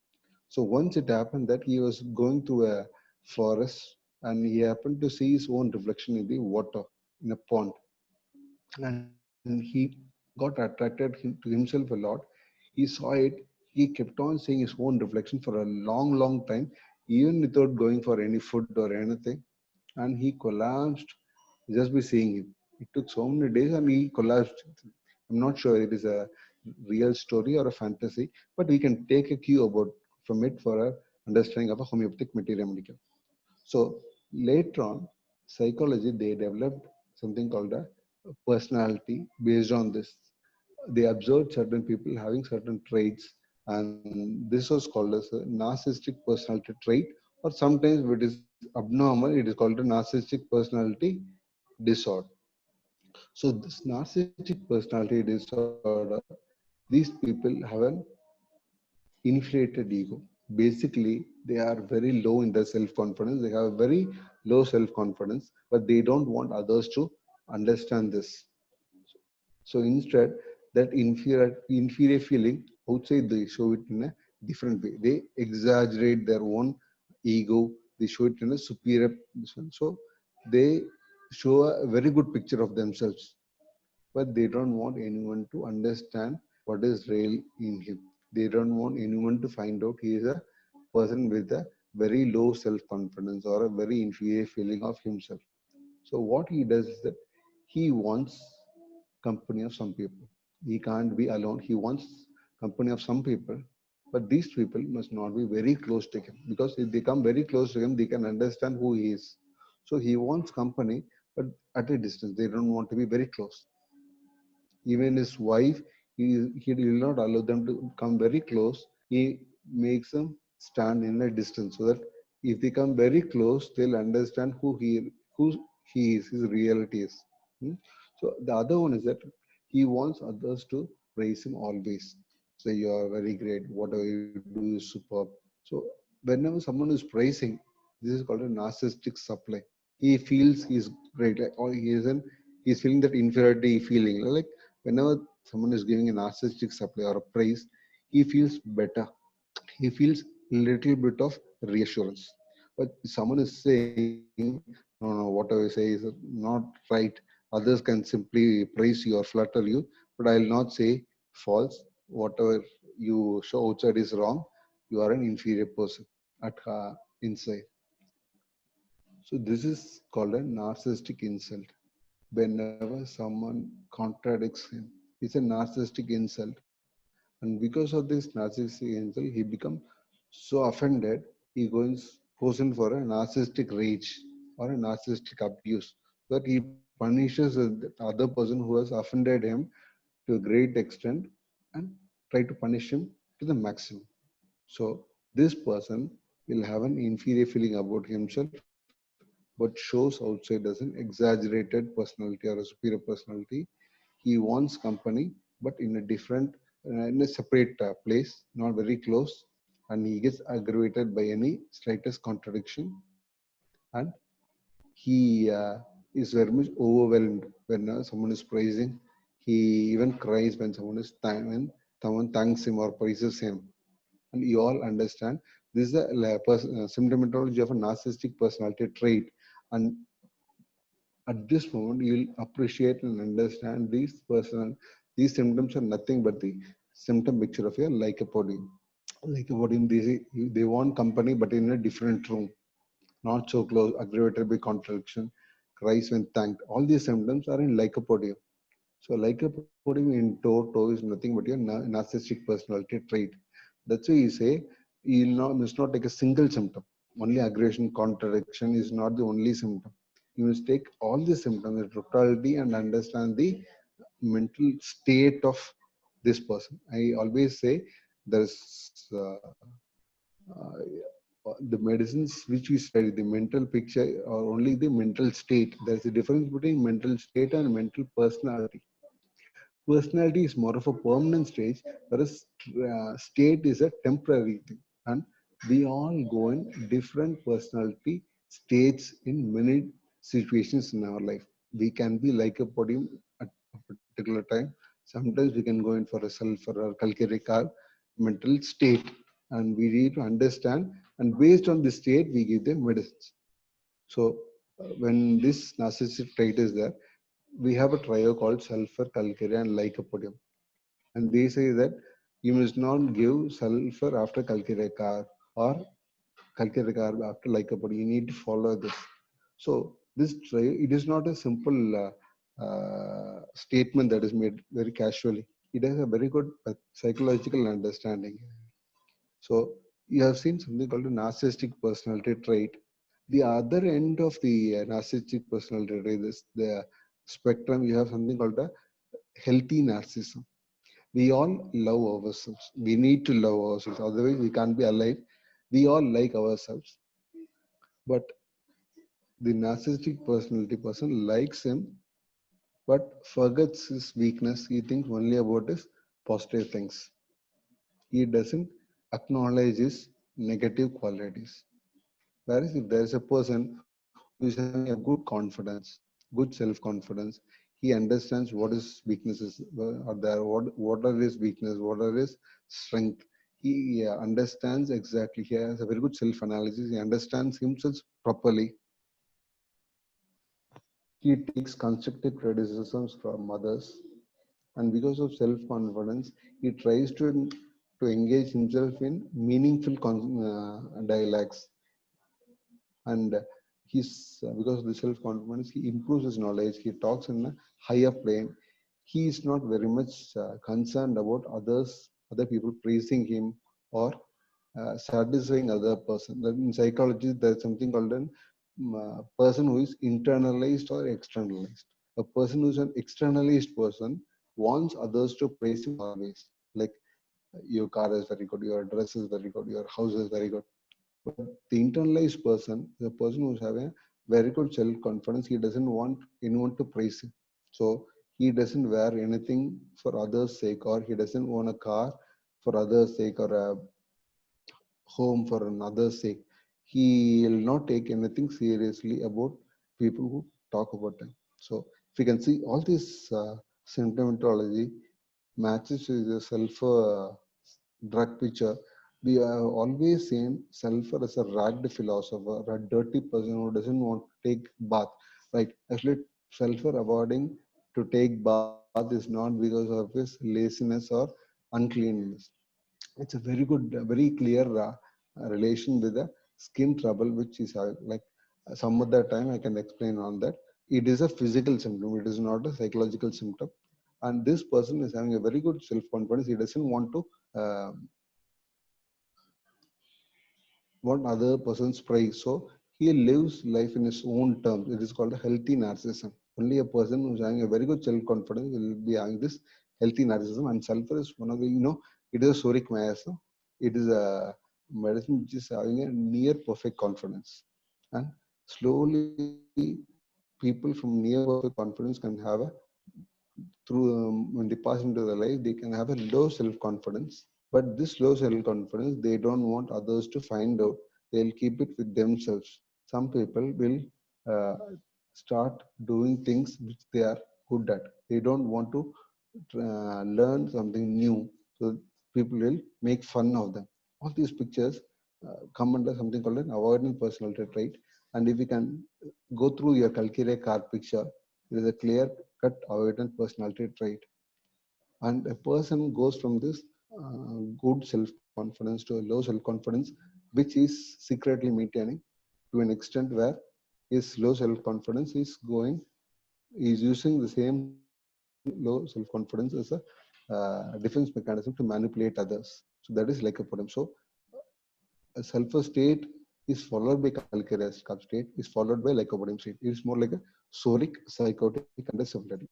Speaker 1: So once it happened that he was going through a forest, and he happened to see his own reflection in the water in a pond, and he got attracted to himself a lot. He saw it. He kept on seeing his own reflection for a long time, even without going for any food or anything, and he collapsed just by seeing him. It took so many days and he collapsed. I'm not sure it is a real story or a fantasy, but we can take a cue about from it for our understanding of a homeopathic material medical. So later on, psychology they developed something called a personality based on this. They observed certain people having certain traits, and this was called as a narcissistic personality trait, or sometimes if it is abnormal, it is called a narcissistic personality disorder. So this narcissistic personality disorder, these people have an inflated ego. Basically, they are very low in their self-confidence. They have very low self-confidence, but they don't want others to understand this. So instead, that inferior feeling outside, they show it in a different way. They exaggerate their own ego. They show it in a superior position. So they show a very good picture of themselves, but they don't want anyone to understand what is real in him. They don't want anyone to find out he is a person with a very low self-confidence or a very inferior feeling of himself. So what he does is that he wants company of some people. He can't be alone. He wants company of some people, but these people must not be very close to him, because if they come very close to him, they can understand who he is. So he wants company, but at a distance. They don't want to be very close. Even his wife, he will not allow them to come very close. He makes them stand in a distance so that if they come very close, they'll understand who he is, his reality is. Hmm? So the other one is that he wants others to praise him always. Say you are very great, whatever you do is superb. So whenever someone is praising, this is called a narcissistic supply. He feels he's great, like, or he's feeling that inferiority feeling. Like whenever someone is giving a narcissistic supply or a praise, he feels better. He feels little bit of reassurance. But someone is saying, no, no, whatever I say is not right. Others can simply praise you or flatter you, but I'll not say false. Whatever you show outside is wrong. You are an inferior person at inside. So this is called a narcissistic insult. Whenever someone contradicts him, it's a narcissistic insult. And because of this narcissistic insult, he becomes so offended, goes in for a narcissistic rage or a narcissistic abuse, that he punishes the other person who has offended him to a great extent and try to punish him to the maximum. So this person will have an inferior feeling about himself, but shows outside as an exaggerated personality or a superior personality. He wants company, but in a different, in a separate place, not very close, and he gets aggravated by any slightest contradiction, and he is very much overwhelmed when someone is praising. He even cries when when someone thanks him or praises him. And you all understand this is a symptomatology of a narcissistic personality trait. And at this moment, you will appreciate and understand these symptoms are nothing but the symptom picture of your lycopodium. Lycopodium, they want company, but in a different room, not so close, aggravated by contradiction, cries when thanked. All these symptoms are in lycopodium. So lycopodium in toto is nothing but your narcissistic personality trait. That's why you say must not take a single symptom. Only aggression, contradiction is not the only symptom. You must take all the symptoms, the totality, and understand the mental state of this person. I always say there's the medicines which we study, the mental picture or only the mental state. There's a difference between mental state and mental personality. Personality is more of a permanent stage, whereas state is a temporary thing. And we all go in different personality states in many situations in our life. We can be like a podium at a particular time. Sometimes we can go in for a sulfur or calcaric mental state, and we need to understand. And based on this state, we give them medicines. So when this narcissistic trait is there, we have a trio called sulfur, calcarea, and lycopodium. And they say that you must not give sulfur after calcarea or calcarea after lycopodium. You need to follow this. So this trio, it is not a simple statement that is made very casually. It has a very good psychological understanding. So you have seen something called a narcissistic personality trait. The other end of the narcissistic personality trait is the spectrum. You have something called a healthy narcissism. We all love ourselves. We need to love ourselves. Otherwise, we can't be alive. We all like ourselves. But the narcissistic personality person likes him, but forgets his weakness. He thinks only about his positive things. He doesn't acknowledge his negative qualities. Whereas if there is a person who is having a good confidence, good self-confidence, he understands what his weaknesses are there, what are his weaknesses, what are his strength. He understands exactly. He has a very good self-analysis. He understands himself properly. He takes constructive criticisms from others, and because of self-confidence, he tries to engage himself in meaningful dialogues. And because of the self-confidence, he improves his knowledge. He talks in a higher plane. He is not very much concerned about other people praising him or satisfying other person. That in psychology, there's something called a person who is internalized or externalized. A person who is an externalized person wants others to praise him always. Like your car is very good, your dress is very good, your house is very good. But the internalized person is a person who's having very good self-confidence. He doesn't want anyone to praise him. So he doesn't wear anything for others' sake, or he doesn't own a car for others' sake, or a home for another's sake. He will not take anything seriously about people who talk about him. So if you can see all this symptomatology matches with the sulfur drug picture. We have always seen sulfur as a ragged philosopher, a dirty person who doesn't want to take bath. Right? Actually, sulfur avoiding to take bath is not because of his laziness or uncleanness. It's a very good, very clear relation with the skin trouble, which is some other time I can explain on that. It is a physical symptom. It is not a psychological symptom. And this person is having a very good self-confidence. He doesn't want to uh, want other person's praise. So he lives life in his own terms. It is called a healthy narcissism. Only a person who's having a very good self-confidence will be having this healthy narcissism. And sulfur is one of the, it is a soric miasm. It is a medicine which is having a near perfect confidence. And slowly, people from near perfect confidence can have a through when they pass into the life, they can have a low self-confidence. But this low self-confidence, they don't want others to find out. They'll keep it with themselves. Some people will uh, start doing things which they are good at. They don't want to learn something new. So people will make fun of them. All these pictures come under something called an avoidant personality trait. And if you can go through your Kalkire card picture, there is a clear cut avoidant personality trait. And a person goes from this good self-confidence to a low self-confidence, which is secretly maintaining to an extent where his low self-confidence is using the same low self-confidence as a defense mechanism to manipulate others. So that is like a problem. So a sulfur state is followed by calcareous carb state, is followed by lycopodium state. It is more like a soric, psychotic, and a syphilitic.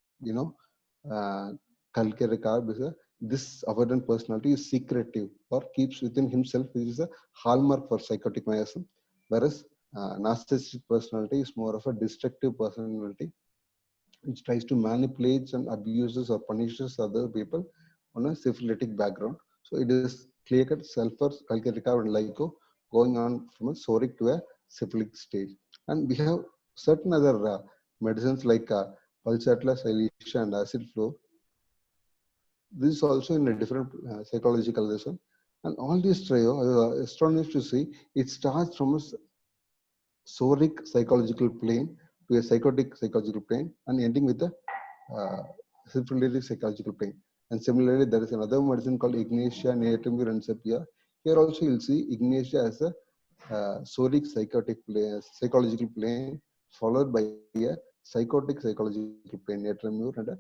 Speaker 1: Uh, calcare carb is this avoidant personality is secretive or keeps within himself, which is a hallmark for psychotic miasm. Whereas narcissistic personality is more of a destructive personality, which tries to manipulate and abuses or punishes other people on a syphilitic background. So it is clear cut sulfur, calcarica, and lyco going on from a soric to a syphilitic stage. And we have certain other medicines like pulsatilla, silesia, and acid flow. This is also in a different psychological lesson. And all these trio, astonished to see, it starts from a soric psychological plane to a psychotic psychological plane and ending with a uh, syphilitic psychological plane. And similarly, there is another medicine called Ignatia, Natumir, and Sepia. Here also you'll see Ignatia as a soric psychological plane, followed by a psychotic psychological plane, Natumir, and a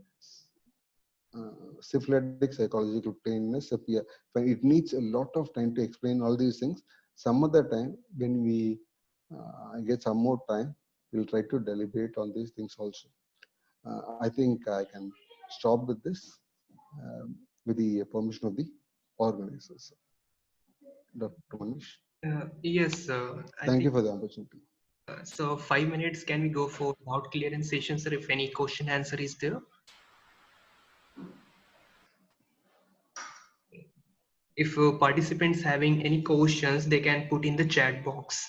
Speaker 1: syphilitic psychological plane in a Sepia. But it needs a lot of time to explain all these things. Some other time, when we get some more time, we'll try to deliberate on these things also. I think I can stop with this with the permission of the organizers. Dr. Manish,
Speaker 2: Yes, I
Speaker 1: thank you
Speaker 2: think
Speaker 1: for the opportunity.
Speaker 2: so. 5 minutes. Can we go for doubt clearance session, sir? If any question answer is there. If participants having any questions, they can put in the chat box.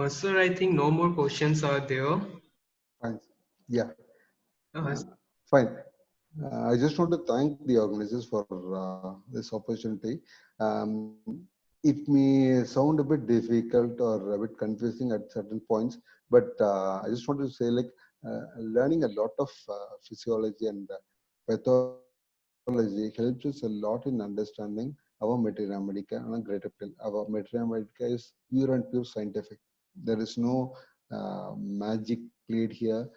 Speaker 2: Sir, I think no more questions are there.
Speaker 1: Fine. Yeah,
Speaker 2: Uh,
Speaker 1: fine. I just want to thank the organizers for this opportunity. It may sound a bit difficult or a bit confusing at certain points, but I just want to say, like, learning a lot of physiology and pathology helps us a lot in understanding our Materia Medica on a greater plane. Our Materia Medica is pure and pure scientific. There is no magic played here.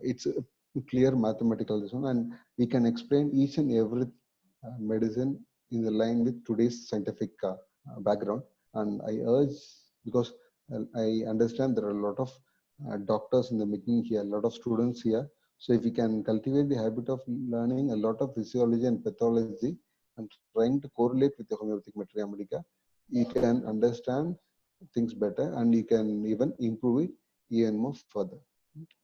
Speaker 1: It's a clear mathematical lesson, and we can explain each and every medicine in the line with today's scientific background. And I urge, because I understand there are a lot of doctors in the making here, a lot of students here. So if we can cultivate the habit of learning a lot of physiology and pathology and trying to correlate with the homeopathic Materia Medica, you can understand things better and you can even improve it even more further.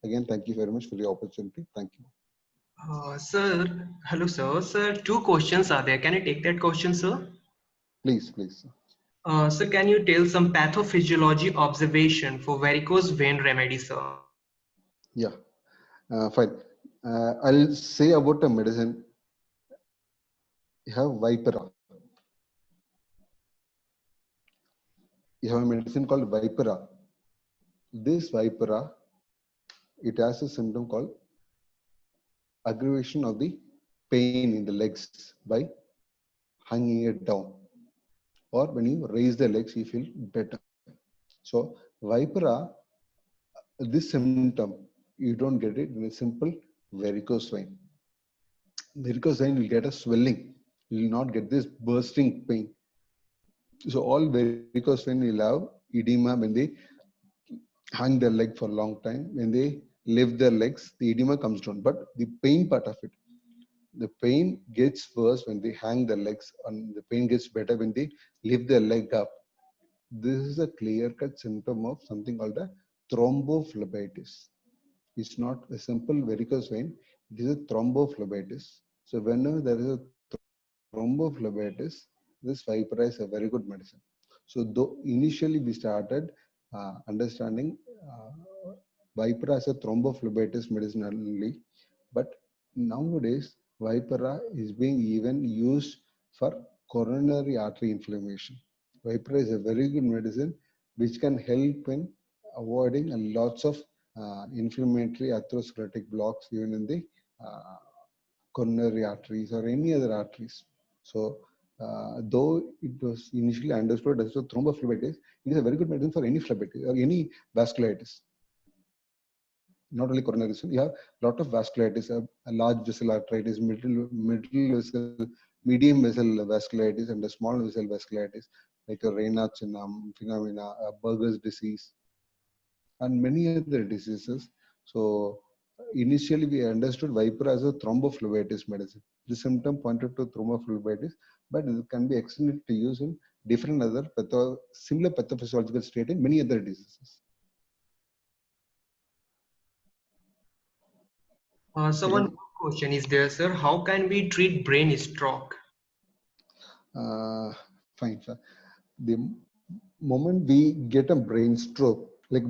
Speaker 1: Again, thank you very much for the opportunity. Thank you.
Speaker 2: Sir, hello, sir. Sir, two questions are there. Can I take that question, sir?
Speaker 1: Please, please.
Speaker 2: Sir, can you tell some pathophysiology observation for varicose vein remedy, sir?
Speaker 1: Yeah, fine. I'll say about a medicine. You have Vipera. You have a medicine called Vipera. This Vipera, it has a symptom called aggravation of the pain in the legs by hanging it down. Or when you raise the legs, you feel better. So Vipera, this symptom, you don't get it in a simple varicose vein. Varicose vein will get a swelling. You will not get this bursting pain. So all varicose vein will have edema when they hang their leg for a long time. When they lift their legs, the edema comes down. But the pain part of it, the pain gets worse when they hang their legs, and the pain gets better when they lift their leg up. This is a clear-cut symptom of something called a thrombophlebitis. It's not a simple varicose vein. It is a thrombophlebitis. So whenever there is a thrombophlebitis, this Vipera is a very good medicine. So though initially we started understanding Vipera as a thrombophlebitis medicine only, but nowadays Vipera is being even used for coronary artery inflammation. Vipera is a very good medicine which can help in avoiding lots of inflammatory atherosclerotic blocks even in the coronary arteries or any other arteries. So, though it was initially understood as a thrombophlebitis, it is a very good medicine for any phlebitis or any vasculitis. Not only coronary, you have a lot of vasculitis, a large vessel arteritis, middle vessel, medium vessel vasculitis, and a small vessel vasculitis, like a Raynaud's phenomena, a Berger's disease, and many other diseases. So initially we understood Vipera as a thrombophlebitis medicine. The symptom pointed to thrombophlebitis, but it can be extended to use in different other similar pathophysiological state in many other diseases.
Speaker 2: So one more question is there, sir. How can we treat brain stroke?
Speaker 1: Fine, sir. The moment we get a brain stroke, like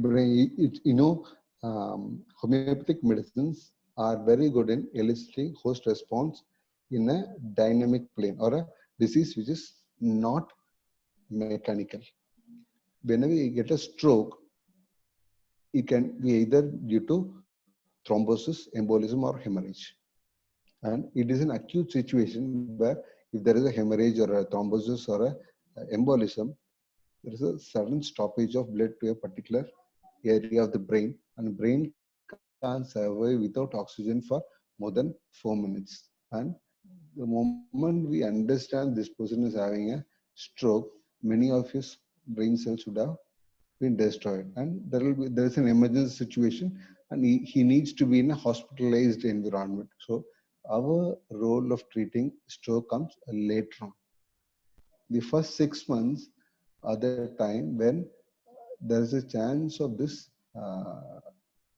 Speaker 1: homeopathic medicines are very good in eliciting host response in a dynamic plane or a disease which is not mechanical. Whenever you get a stroke, it can be either due to thrombosis, embolism, or hemorrhage. And it is an acute situation where if there is a hemorrhage or a thrombosis or a embolism, there is a sudden stoppage of blood to a particular area of the brain, and the brain can't survive without oxygen for more than 4 minutes. And the moment we understand this person is having a stroke, many of his brain cells would have been destroyed, and there is an emergency situation, and he needs to be in a hospitalized environment. So our role of treating stroke comes later on. The first 6 months are the time when there is a chance of this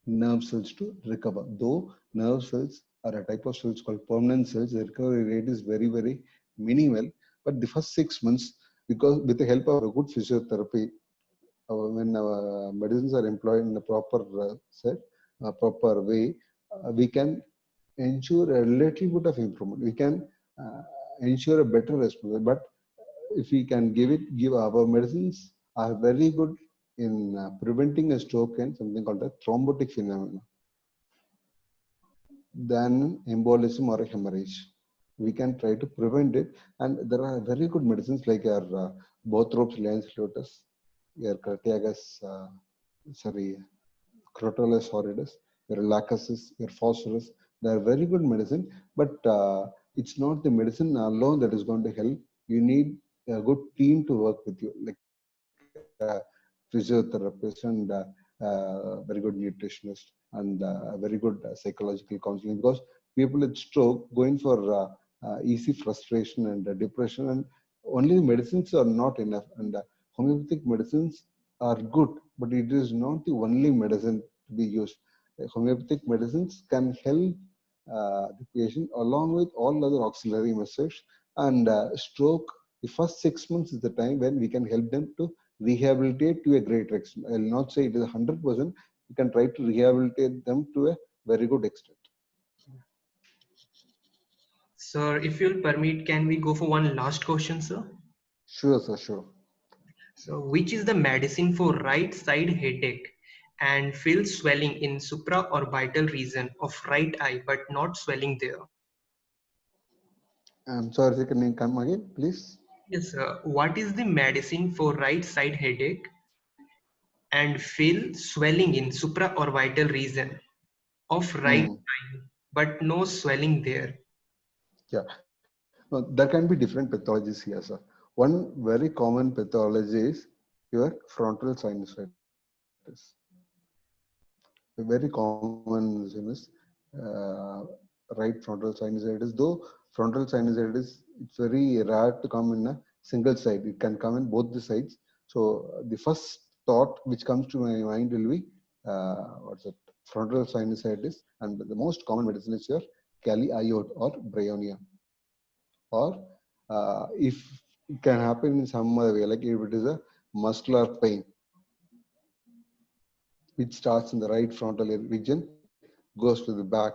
Speaker 1: nerve cells to recover. Though nerve cells are a type of cells called permanent cells, the recovery rate is very, very minimal. But the first 6 months, because with the help of a good physiotherapy, when our medicines are employed in a proper proper way, we can ensure a little bit of improvement. We can ensure a better response. But if we can give our medicines are very good in preventing a stroke and something called a thrombotic phenomenon than embolism or a hemorrhage. we can try to prevent it. And there are very good medicines like your Bothrops lanceolate, your Crataegus, Crotalus horridus, your Lachesis, your Phosphorus. They are very good medicine, but it's not the medicine alone that is going to help. You need a good team to work with you, like physiotherapist and very good nutritionist and very good psychological counseling, because people with stroke going for easy frustration and depression, and only medicines are not enough, and homeopathic medicines are good, but it is not the only medicine to be used. Homeopathic medicines can help the patient along with all other auxiliary measures, and stroke, the first 6 months is the time when we can help them to rehabilitate to a great extent. I will not say it is 100%. You can try to rehabilitate them to a very good extent.
Speaker 2: Sir, if you'll permit, can we go for one last question, sir?
Speaker 1: Sure, sir, sure.
Speaker 2: So, which is the medicine for right side headache and feel swelling in supraorbital region of right eye, but not swelling there?
Speaker 1: I'm sorry, sir, can you come again, please?
Speaker 2: Yes, sir. What is the medicine for right side headache and feel swelling in supraorbital region of right eye, but no swelling there?
Speaker 1: Yeah, there can be different pathologies here, sir. One very common pathology is your frontal sinusitis. A very common is right frontal sinusitis. Though frontal sinusitis, it's very rare to come in a single side. It can come in both the sides. So the first thought which comes to my mind will be what's it? Frontal sinusitis, and the most common medicine is your Kali iode or Bryonia. Or if it can happen in some other way, like if it is a muscular pain, which starts in the right frontal region, goes to the back,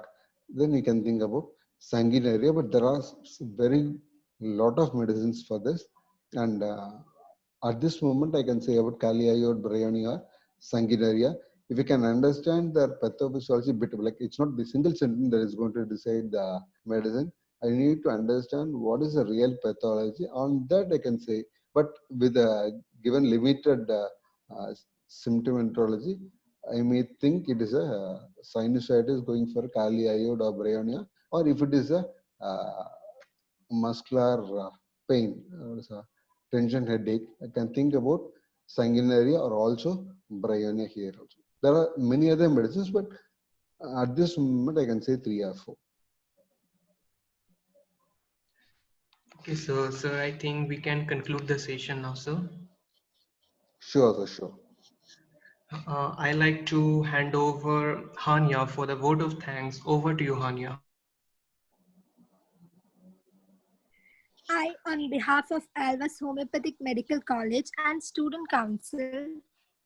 Speaker 1: then you can think about sanguinaria. But there are very lot of medicines for this, and at this moment I can say about Kali iode, Bryonia, sanguinaria. If you can understand the pathophysiology bit, like it's not the single sentence that is going to decide the medicine. I need to understand what is the real pathology. On that I can say, but with a given limited symptomatology, I may think it is a sinusitis going for Kali iode or Bryonia, or if it is a uh, muscular pain, tension headache, I can think about sanguinaria or also Bryonia here also. There are many other medicines, but at this moment I can say 3 or 4.
Speaker 2: Okay, so sir, I think we can conclude the session now, sir.
Speaker 1: Sure, sir, sure.
Speaker 2: I like to hand over Hanya for the vote of thanks. Over to you, Hanya.
Speaker 4: I, on behalf of Alvas Homeopathic Medical College and Student Council,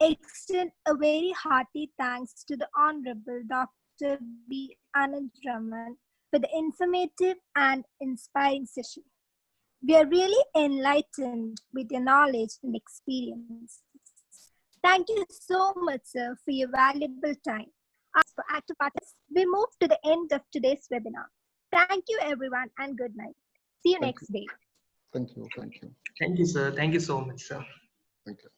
Speaker 4: extend a very hearty thanks to the Honorable Dr. B. Anand Raman for the informative and inspiring session. We are really enlightened with your knowledge and experience. Thank you so much, sir, for your valuable time. As for active participants, we move to the end of today's webinar. Thank you, everyone, and good night. See you next day.
Speaker 1: Thank you. Thank you.
Speaker 2: Thank you, sir. Thank you so much, sir.
Speaker 1: Thank you.